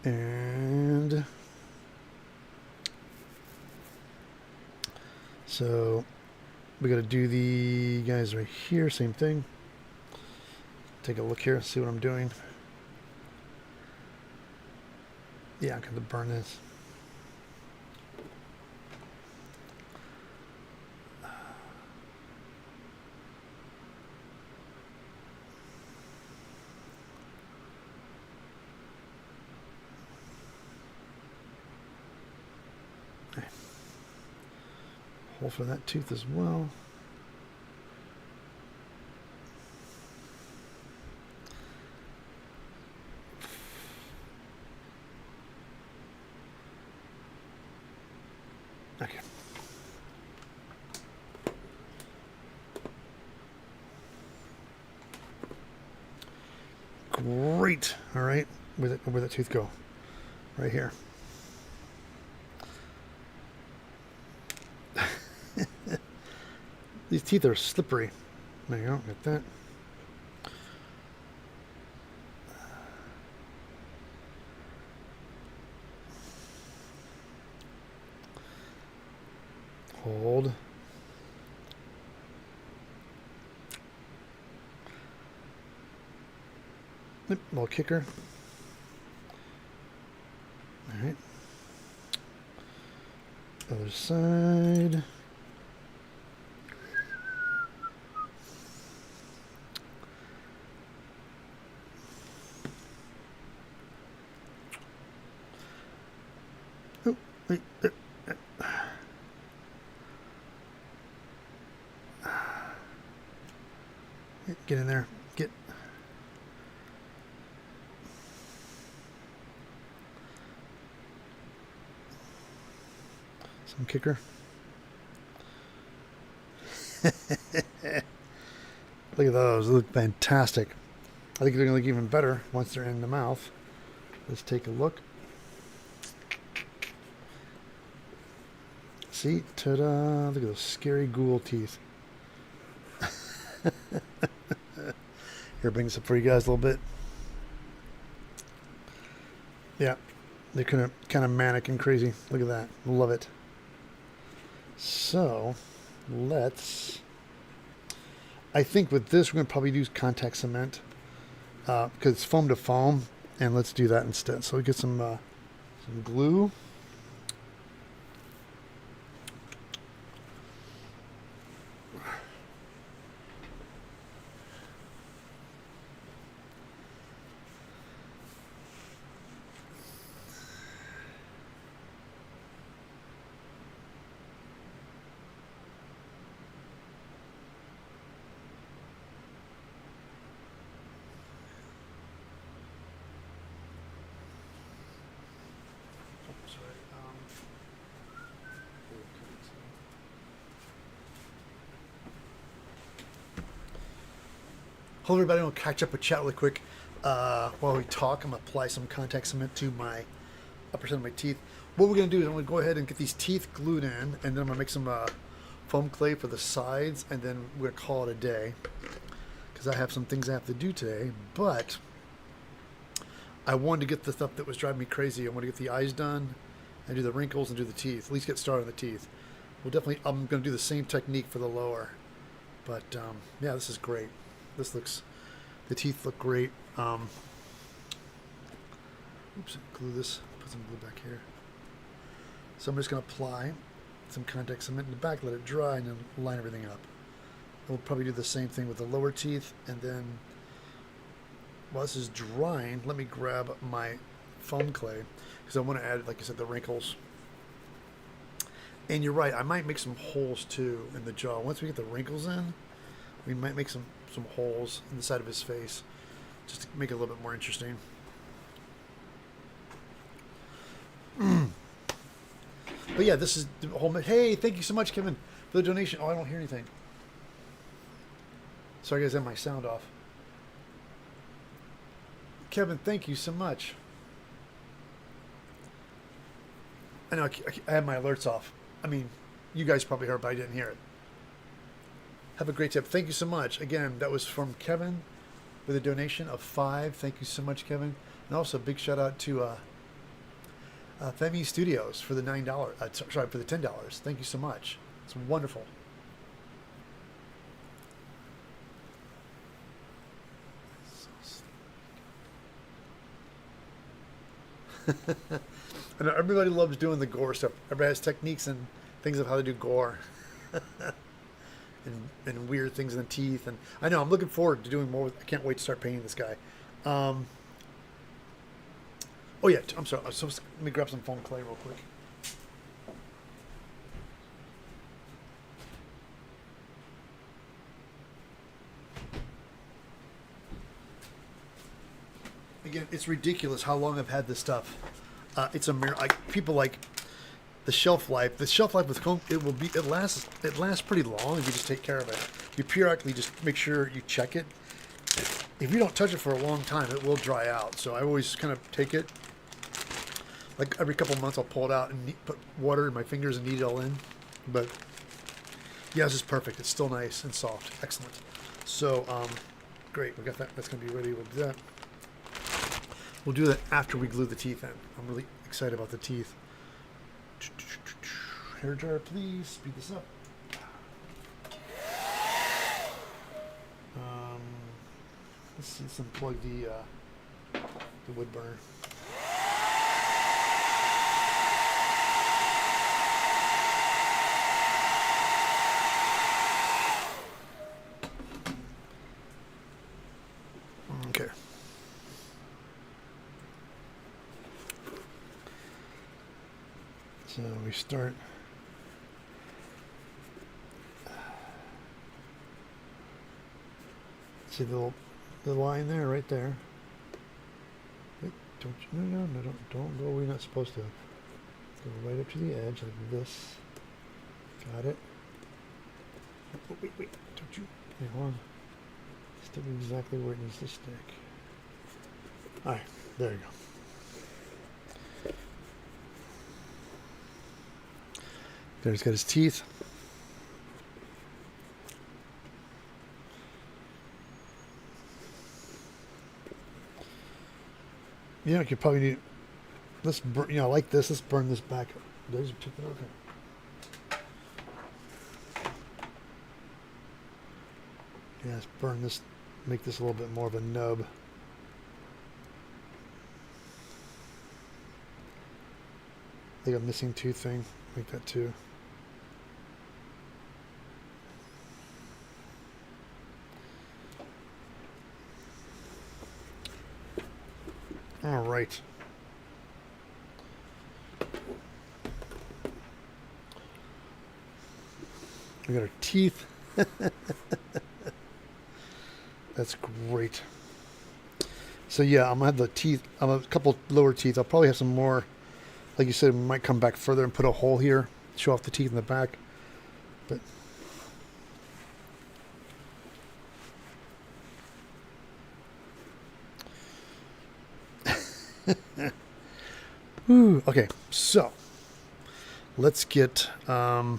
And so we got to do the guys right here, same thing. Take a look here, see what I'm doing. Yeah, I'm going to burn this. Okay. Hole for that tooth as well. Okay. Great. All right. Where'd that tooth go? Right here. These teeth are slippery. There you go. Get that. Hold. Yep, little kicker. All right. Other side. Oh, wait. Get in there. Get. Some kicker. Look at those. They look fantastic. I think they're going to look even better once they're in the mouth. Let's take a look. See? Ta-da! Look at those scary ghoul teeth. Here, bring this up for you guys a little bit. Yeah, they're kind of manic and crazy. Look at that. Love it. So, let's... I think with this, we're going to probably use contact cement because it's foam to foam, and let's do that instead. So we get some glue. Hello everybody, I'll catch up with chat really quick while we talk. I'm going to apply some contact cement to my upper side of my teeth. What we're going to do is I'm going to go ahead and get these teeth glued in, and then I'm going to make some foam clay for the sides, and then we're going to call it a day because I have some things I have to do today. But I wanted to get the stuff that was driving me crazy. I want to get the eyes done and do the wrinkles and do the teeth, at least get started on the teeth. I'm going to do the same technique for the lower. But yeah, this is great. The teeth look great. Oops, glue this, put some glue back here. So I'm just going to apply some contact cement in the back, let it dry, and then line everything up. We'll probably do the same thing with the lower teeth, and then while this is drying, let me grab my foam clay, because I want to add, like I said, the wrinkles. And you're right, I might make some holes too in the jaw. Once we get the wrinkles in, we might make some holes in the side of his face just to make it a little bit more interesting. But yeah, this is the whole... Hey, thank you so much, Kevin, for the donation. Oh, I don't hear anything. Sorry, guys, I have my sound off. Kevin, thank you so much. I know I have my alerts off. I mean, you guys probably heard, but I didn't hear it. Have a great tip. Thank you so much. Again, that was from Kevin with a donation of $5. Thank you so much, Kevin. And also a big shout out to Femi Studios for the $9. Sorry, for the $10. Thank you so much. It's wonderful. And everybody loves doing the gore stuff. Everybody has techniques and things of how to do gore. And weird things in the teeth, and I know I'm looking forward to doing more. I can't wait to start painting this guy. Oh yeah, I'm sorry. So let me grab some foam clay real quick. Again, it's ridiculous how long I've had this stuff. It's a miracle. Like people like the shelf life. The shelf life with foam, it lasts pretty long if you just take care of it. You periodically just make sure you check it. If you don't touch it for a long time, it will dry out. So I always kind of take it, like every couple of months I'll pull it out and put water in my fingers and knead it all in. But yeah, this is perfect. It's still nice and soft. Excellent. So great, we got that. That's gonna be ready. We'll do that. We'll do that after we glue the teeth in. I'm really excited about the teeth. hair dryer, please. Speed this up. Let's see. Let's unplug the wood burner. Okay. So we start. See the line there, right there. Wait, don't you? No, don't go where you're not supposed to. Go right up to the edge like this. Got it. Oh, wait, don't you? Wait, hold on. Stick it exactly where it needs to stick. All right, there you go. There's got his teeth. Yeah, you could probably need. Let's burn, like this. Let's burn this back. There's your chicken. Okay. Yeah, let's burn this. Make this a little bit more of a nub. Like a missing tooth thing. Make that too. All right. We got our teeth. That's great. So yeah, I'm gonna have the teeth. I'm a couple lower teeth. I'll probably have some more. Like you said, we might come back further and put a hole here, show off the teeth in the back. But Ooh, okay, so let's get. Do I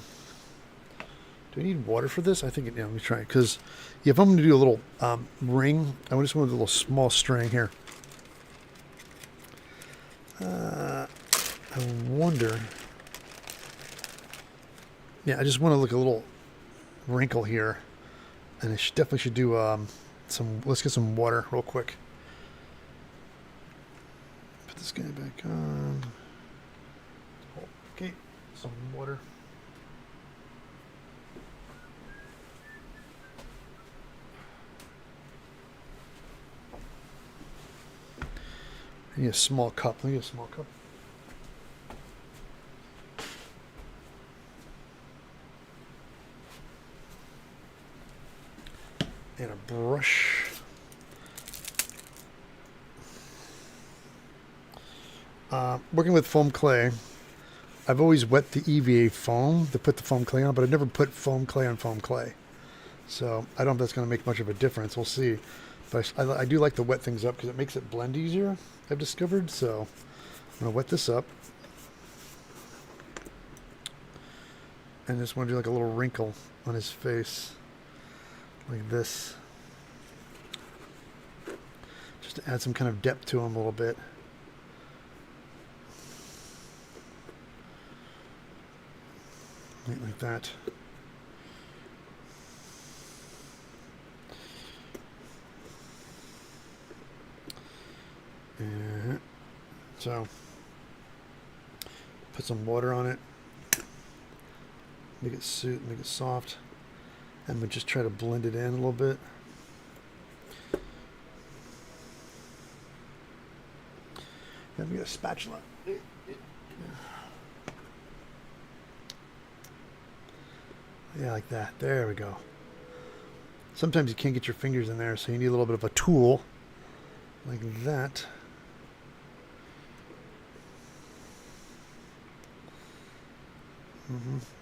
need water for this? I think let me try it because if I'm going to do a little ring, I just want a little small string here. I wonder. Yeah, I just want to look a little wrinkle here, and I definitely should do some. Let's get some water real quick. Put this guy back on. Okay, some water. I need a small cup. Let me get a small cup. And a brush. Working with foam clay, I've always wet the EVA foam to put the foam clay on, but I've never put foam clay on foam clay. So I don't know if that's going to make much of a difference. We'll see. But I do like to wet things up because it makes it blend easier, I've discovered. So I'm going to wet this up. And just want to do like a little wrinkle on his face. Like this. Just to add some kind of depth to him a little bit. Like that. And so put some water on it. Make it soft. And we just try to blend it in a little bit. Then we get a spatula. Yeah, like that. There we go. Sometimes you can't get your fingers in there, so you need a little bit of a tool. Like that.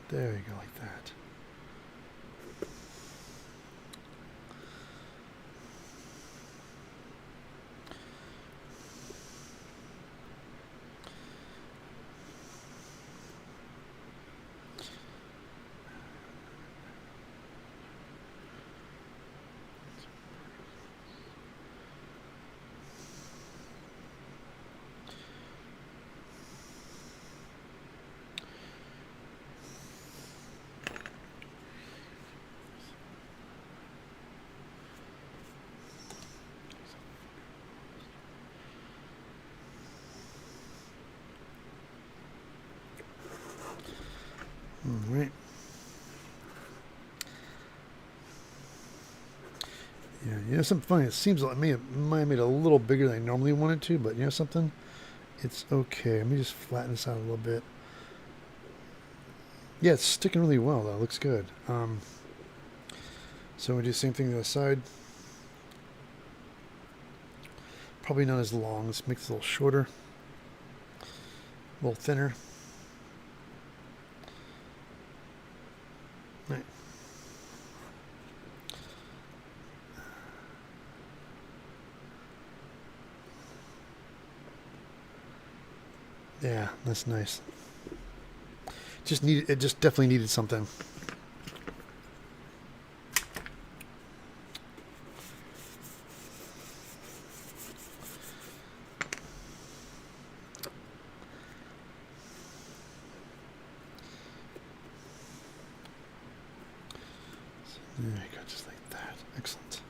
There you go, like that. right. Yeah, you know something funny? It seems like I might have made it a little bigger than I normally wanted to, but you know something? It's okay. Let me just flatten this out a little bit. Yeah, it's sticking really well though. It looks good. So we do the same thing on the other side. Probably not as long. Let's make this a little shorter, a little thinner. Right. Yeah, that's nice. It just definitely needed something. There you go, just like that. Excellent.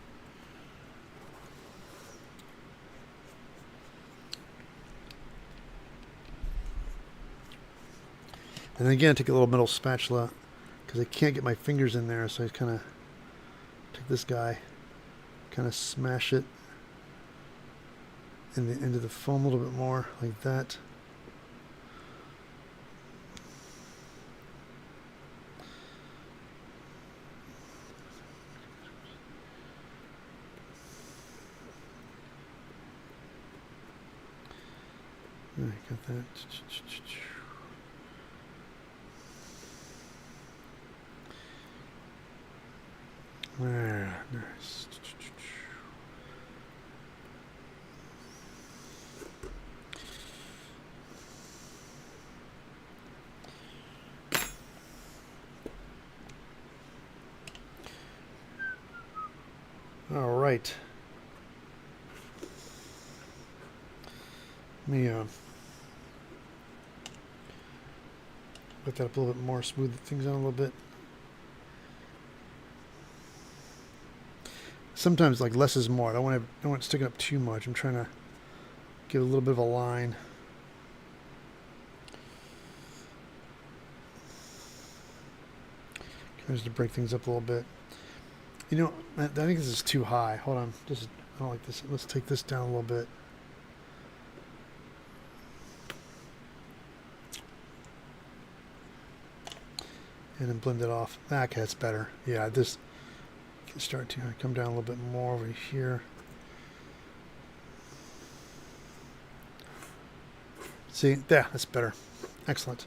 And then again, take a little metal spatula because I can't get my fingers in there, so I kind of take this guy, kind of smash it into the foam a little bit more, like that. There, got that. There, nice. All right. Let me lift that up a little bit more, smooth things out a little bit. Sometimes like less is more. I don't want it sticking up too much. I'm trying to give a little bit of a line. Tries to break things up a little bit. You know, I think this is too high. Hold on, I don't like this. Let's take this down a little bit. And then blend it off. Okay, that's better. Yeah, this can start to come down a little bit more over here. See, there, that's better. Excellent.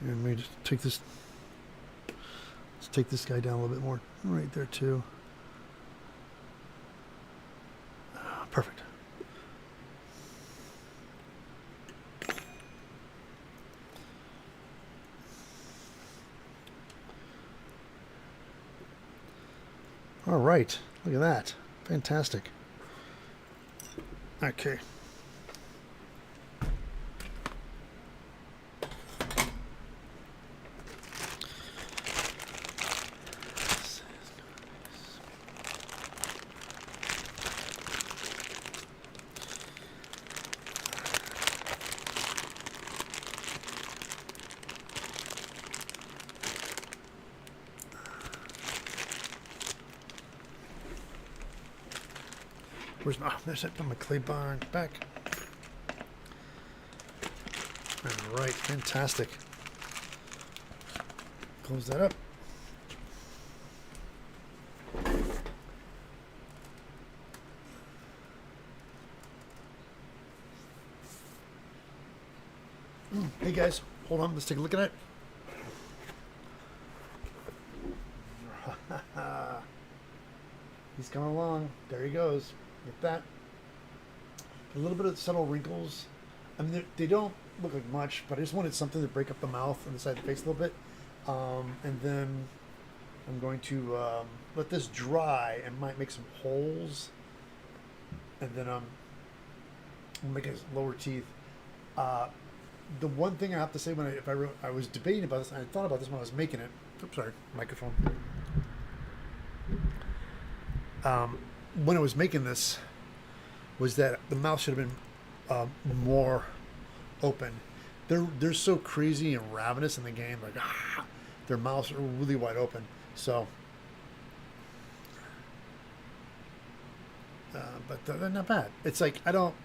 And we just take this. Let's take this guy down a little bit more, right there too. Perfect. All right, look at that. Fantastic. Okay. Where's my, there's that, put my clay bar back. All right, fantastic. Close that up. Hey guys, hold on, let's take a look at it. He's coming along. There he goes. Get that. A little bit of subtle wrinkles. I mean, they don't look like much, but I just wanted something to break up the mouth and the side of the face a little bit. And then I'm going to let this dry and might make some holes. And then I'll make his lower teeth. The one thing I have to say, I was debating about this, and I thought about this when I was making it. Oops, sorry, microphone. when I was making this, was that the mouth should have been more open. They're so crazy and ravenous in the game, like their mouths are really wide open. So, but they're not bad. It's like I don't.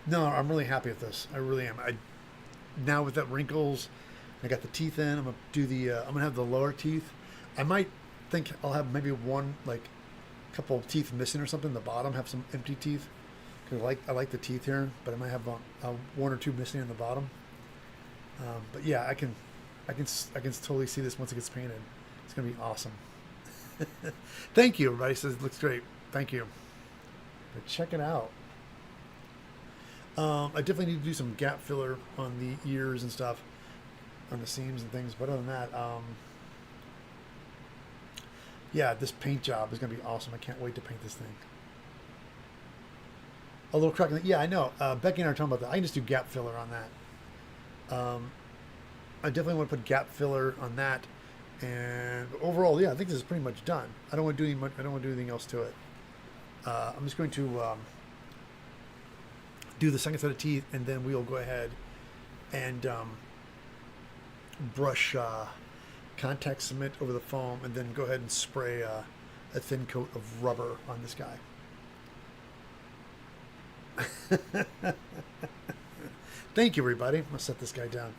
No, I'm really happy with this. I really am. Now with that wrinkles, I got the teeth in. I'm gonna do the. I'm gonna have the lower teeth. I might think I'll have maybe one like couple of teeth missing or something. The bottom have some empty teeth. Cause I like the teeth here, but I might have one or two missing in the bottom. But yeah, I can totally see this once it gets painted. It's gonna be awesome. Thank you, everybody says it looks great. Thank you. But check it out. I definitely need to do some gap filler on the ears and stuff, on the seams and things. But other than that, yeah, this paint job is gonna be awesome. I can't wait to paint this thing. A little crack in the, yeah, I know. Becky and I are talking about that. I can just do gap filler on that. I definitely want to put gap filler on that. And overall, yeah, I think this is pretty much done. I don't want to do I don't want to do anything else to it. I'm just going to do the second set of teeth, and then we'll go ahead and brush contact cement over the foam, and then go ahead and spray a thin coat of rubber on this guy. Thank you, everybody. I'm gonna set this guy down.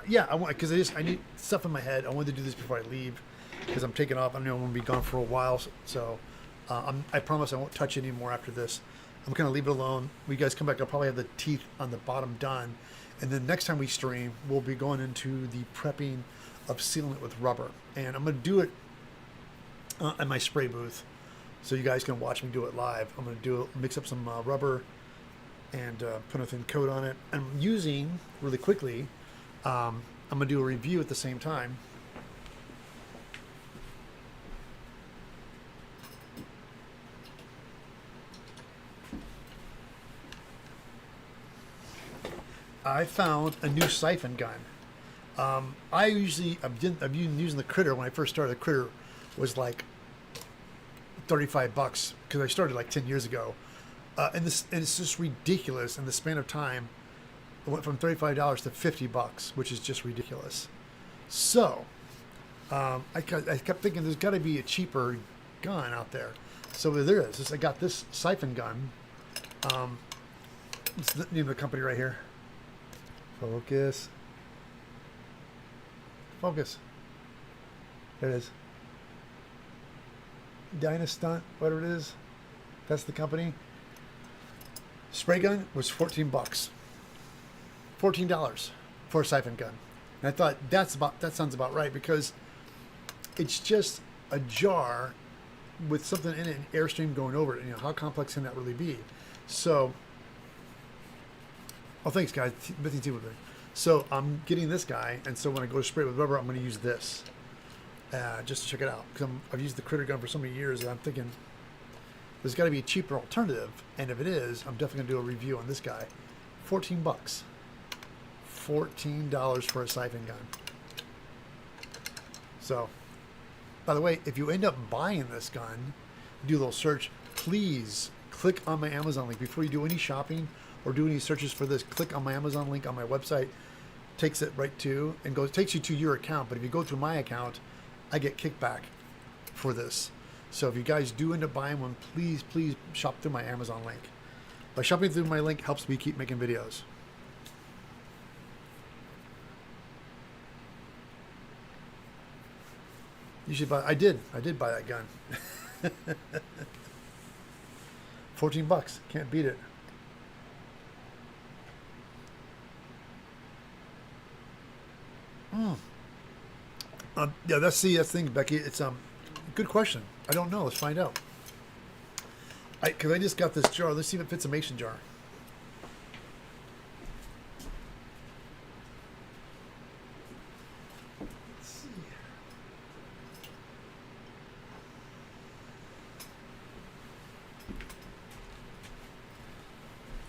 Yeah, I want because I need stuff in my head. I wanted to do this before I leave because I'm taking off. I know I'm gonna be gone for a while, so I promise I won't touch it anymore after this. I'm gonna leave it alone. When you guys come back, I'll probably have the teeth on the bottom done, and then next time we stream, we'll be going into the prepping of sealing it with rubber, and I'm gonna do it at my spray booth. So you guys can watch me do it live. I'm going to mix up some rubber and put a thin coat on it. I'm using, really quickly, I'm going to do a review at the same time. I found a new siphon gun. I've been using the Critter. When I first started, the Critter was like $35 because I started like 10 years ago, and it's just ridiculous. In the span of time, it went from $35 to $50, which is just ridiculous. So I kept thinking there's got to be a cheaper gun out there. So there is. I got this siphon gun. It's the name of the company right here. Focus. There it is. Dynastunt, whatever it is, that's the company. Spray gun was $14. $14 for a siphon gun. And I thought that sounds about right, because it's just a jar with something in it, an airstream going over it. You know, how complex can that really be? So, oh, thanks, guys. So I'm getting this guy, and so when I go to spray it with rubber, I'm going to use this. Just to check it out, because I've used the Critter gun for so many years that I'm thinking there's got to be a cheaper alternative, and if it is, I'm definitely going to do a review on this guy. $14. $14 for a siphon gun. So, by the way, if you end up buying this gun, do a little search, please click on my Amazon link before you do any shopping or do any searches for this. Click on my Amazon link on my website, takes it right to, and takes you to your account. But if you go to my account, I get kickback for this. So if you guys do end up buying one, please shop through my Amazon link. By shopping through my link helps me keep making videos. You should buy. I did buy that gun. $14. Can't beat it. Yeah, that's the thing, Becky. It's good question. I don't know. Let's find out. Because I just got this jar. Let's see if it fits a mason jar. Let's see.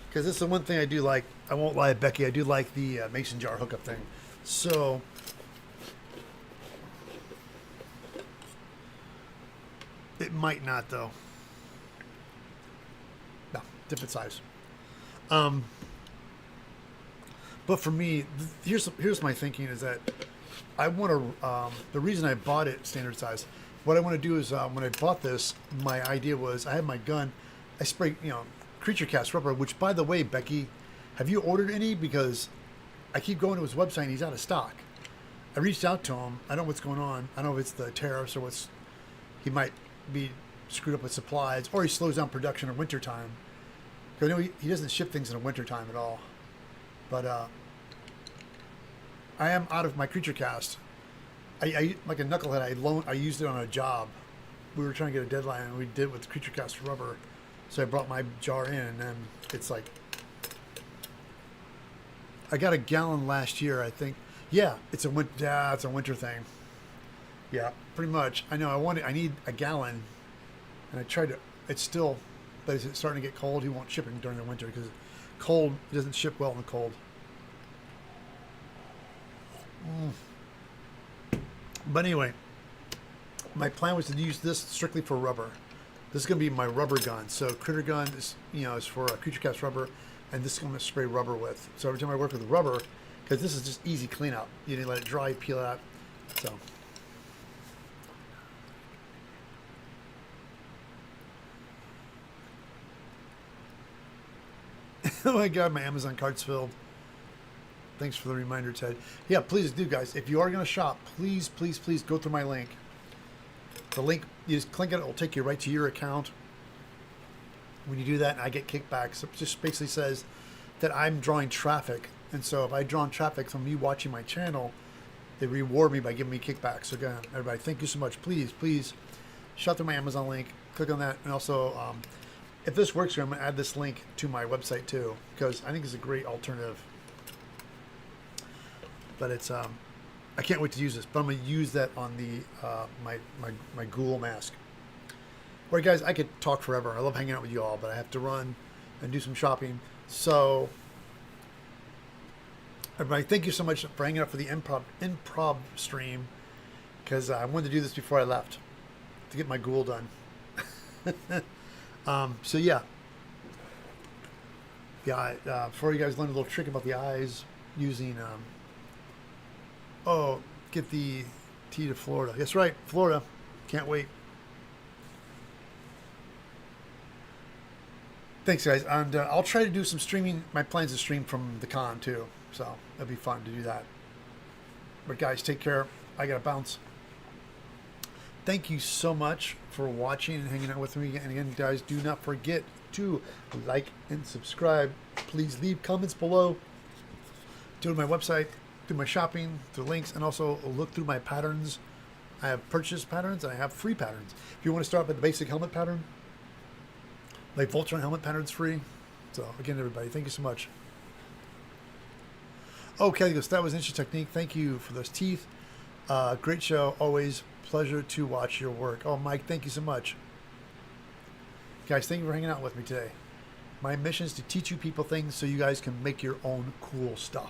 Because this is the one thing I do like. I won't lie, Becky. I do like the mason jar hookup thing. So It might not though. No, different size. Um, but for me, here's my thinking is that I want to. The reason I bought it standard size. What I want to do is when I bought this, my idea was I had my gun. I spray creature cast rubber. Which, by the way, Becky, have you ordered any? Because I keep going to his website and he's out of stock. I reached out to him. I don't know what's going on. I don't know if it's the tariffs or what's. He might be screwed up with supplies, or he slows down production in wintertime. Because I know he doesn't ship things in the wintertime at all. But I am out of my creature cast. I like a knucklehead. I used it on a job. We were trying to get a deadline, and we did with creature cast rubber. So I brought my jar in, and it's like I got a gallon last year, I think. Yeah, it's a winter thing. Yeah, pretty much. I know. I need a gallon, and I tried to. It's still, but it's starting to get cold. He won't ship it during the winter because cold. It doesn't ship well in the cold. But anyway, my plan was to use this strictly for rubber. This is going to be my rubber gun. So critter gun is is for a creature cast rubber, and this is going to spray rubber with. So every time I work with the rubber, because this is just easy cleanup. You need to let it dry, peel it out. So. Oh my God, my Amazon cart's filled. Thanks for the reminder, Ted. Yeah, please do, guys. If you are going to shop, please, please, please go through my link. The link, you just click it. It will take you right to your account. When you do that, I get kickbacks. It just basically says that I'm drawing traffic. And so if I draw traffic from you watching my channel, they reward me by giving me kickbacks. So again, everybody, thank you so much. Please, please, shop through my Amazon link. Click on that. And also, if this works here, I'm going to add this link to my website too, because I think it's a great alternative. But it's I can't wait to use this. But I'm gonna use that on the my Ghoul mask. All right, guys, I could talk forever. I love hanging out with you all, but I have to run and do some shopping. So, everybody, thank you so much for hanging out for the improv stream, because I wanted to do this before I left to get my Ghoul done. So yeah, before you guys learn a little trick about the eyes using get the tea to Florida. That's right, Florida. Can't wait. Thanks, guys. And I'll try to do some streaming. My plan's to stream from the con, too. So it'll be fun to do that. But, guys, take care. I got to bounce. Thank you so much for watching and hanging out with me. And again, guys, do not forget to like and subscribe. Please leave comments below. Go to my website, do my shopping, through links, and also look through my patterns. I have purchase patterns and I have free patterns. If you want to start with the basic helmet pattern, like Voltron helmet pattern's free. So again, everybody, thank you so much. Okay, that was Instant Technique. Thank you for those teeth. Great show. Always pleasure to watch your work. Oh, Mike, thank you so much. Guys, thank you for hanging out with me today. My mission is to teach you people things so you guys can make your own cool stuff.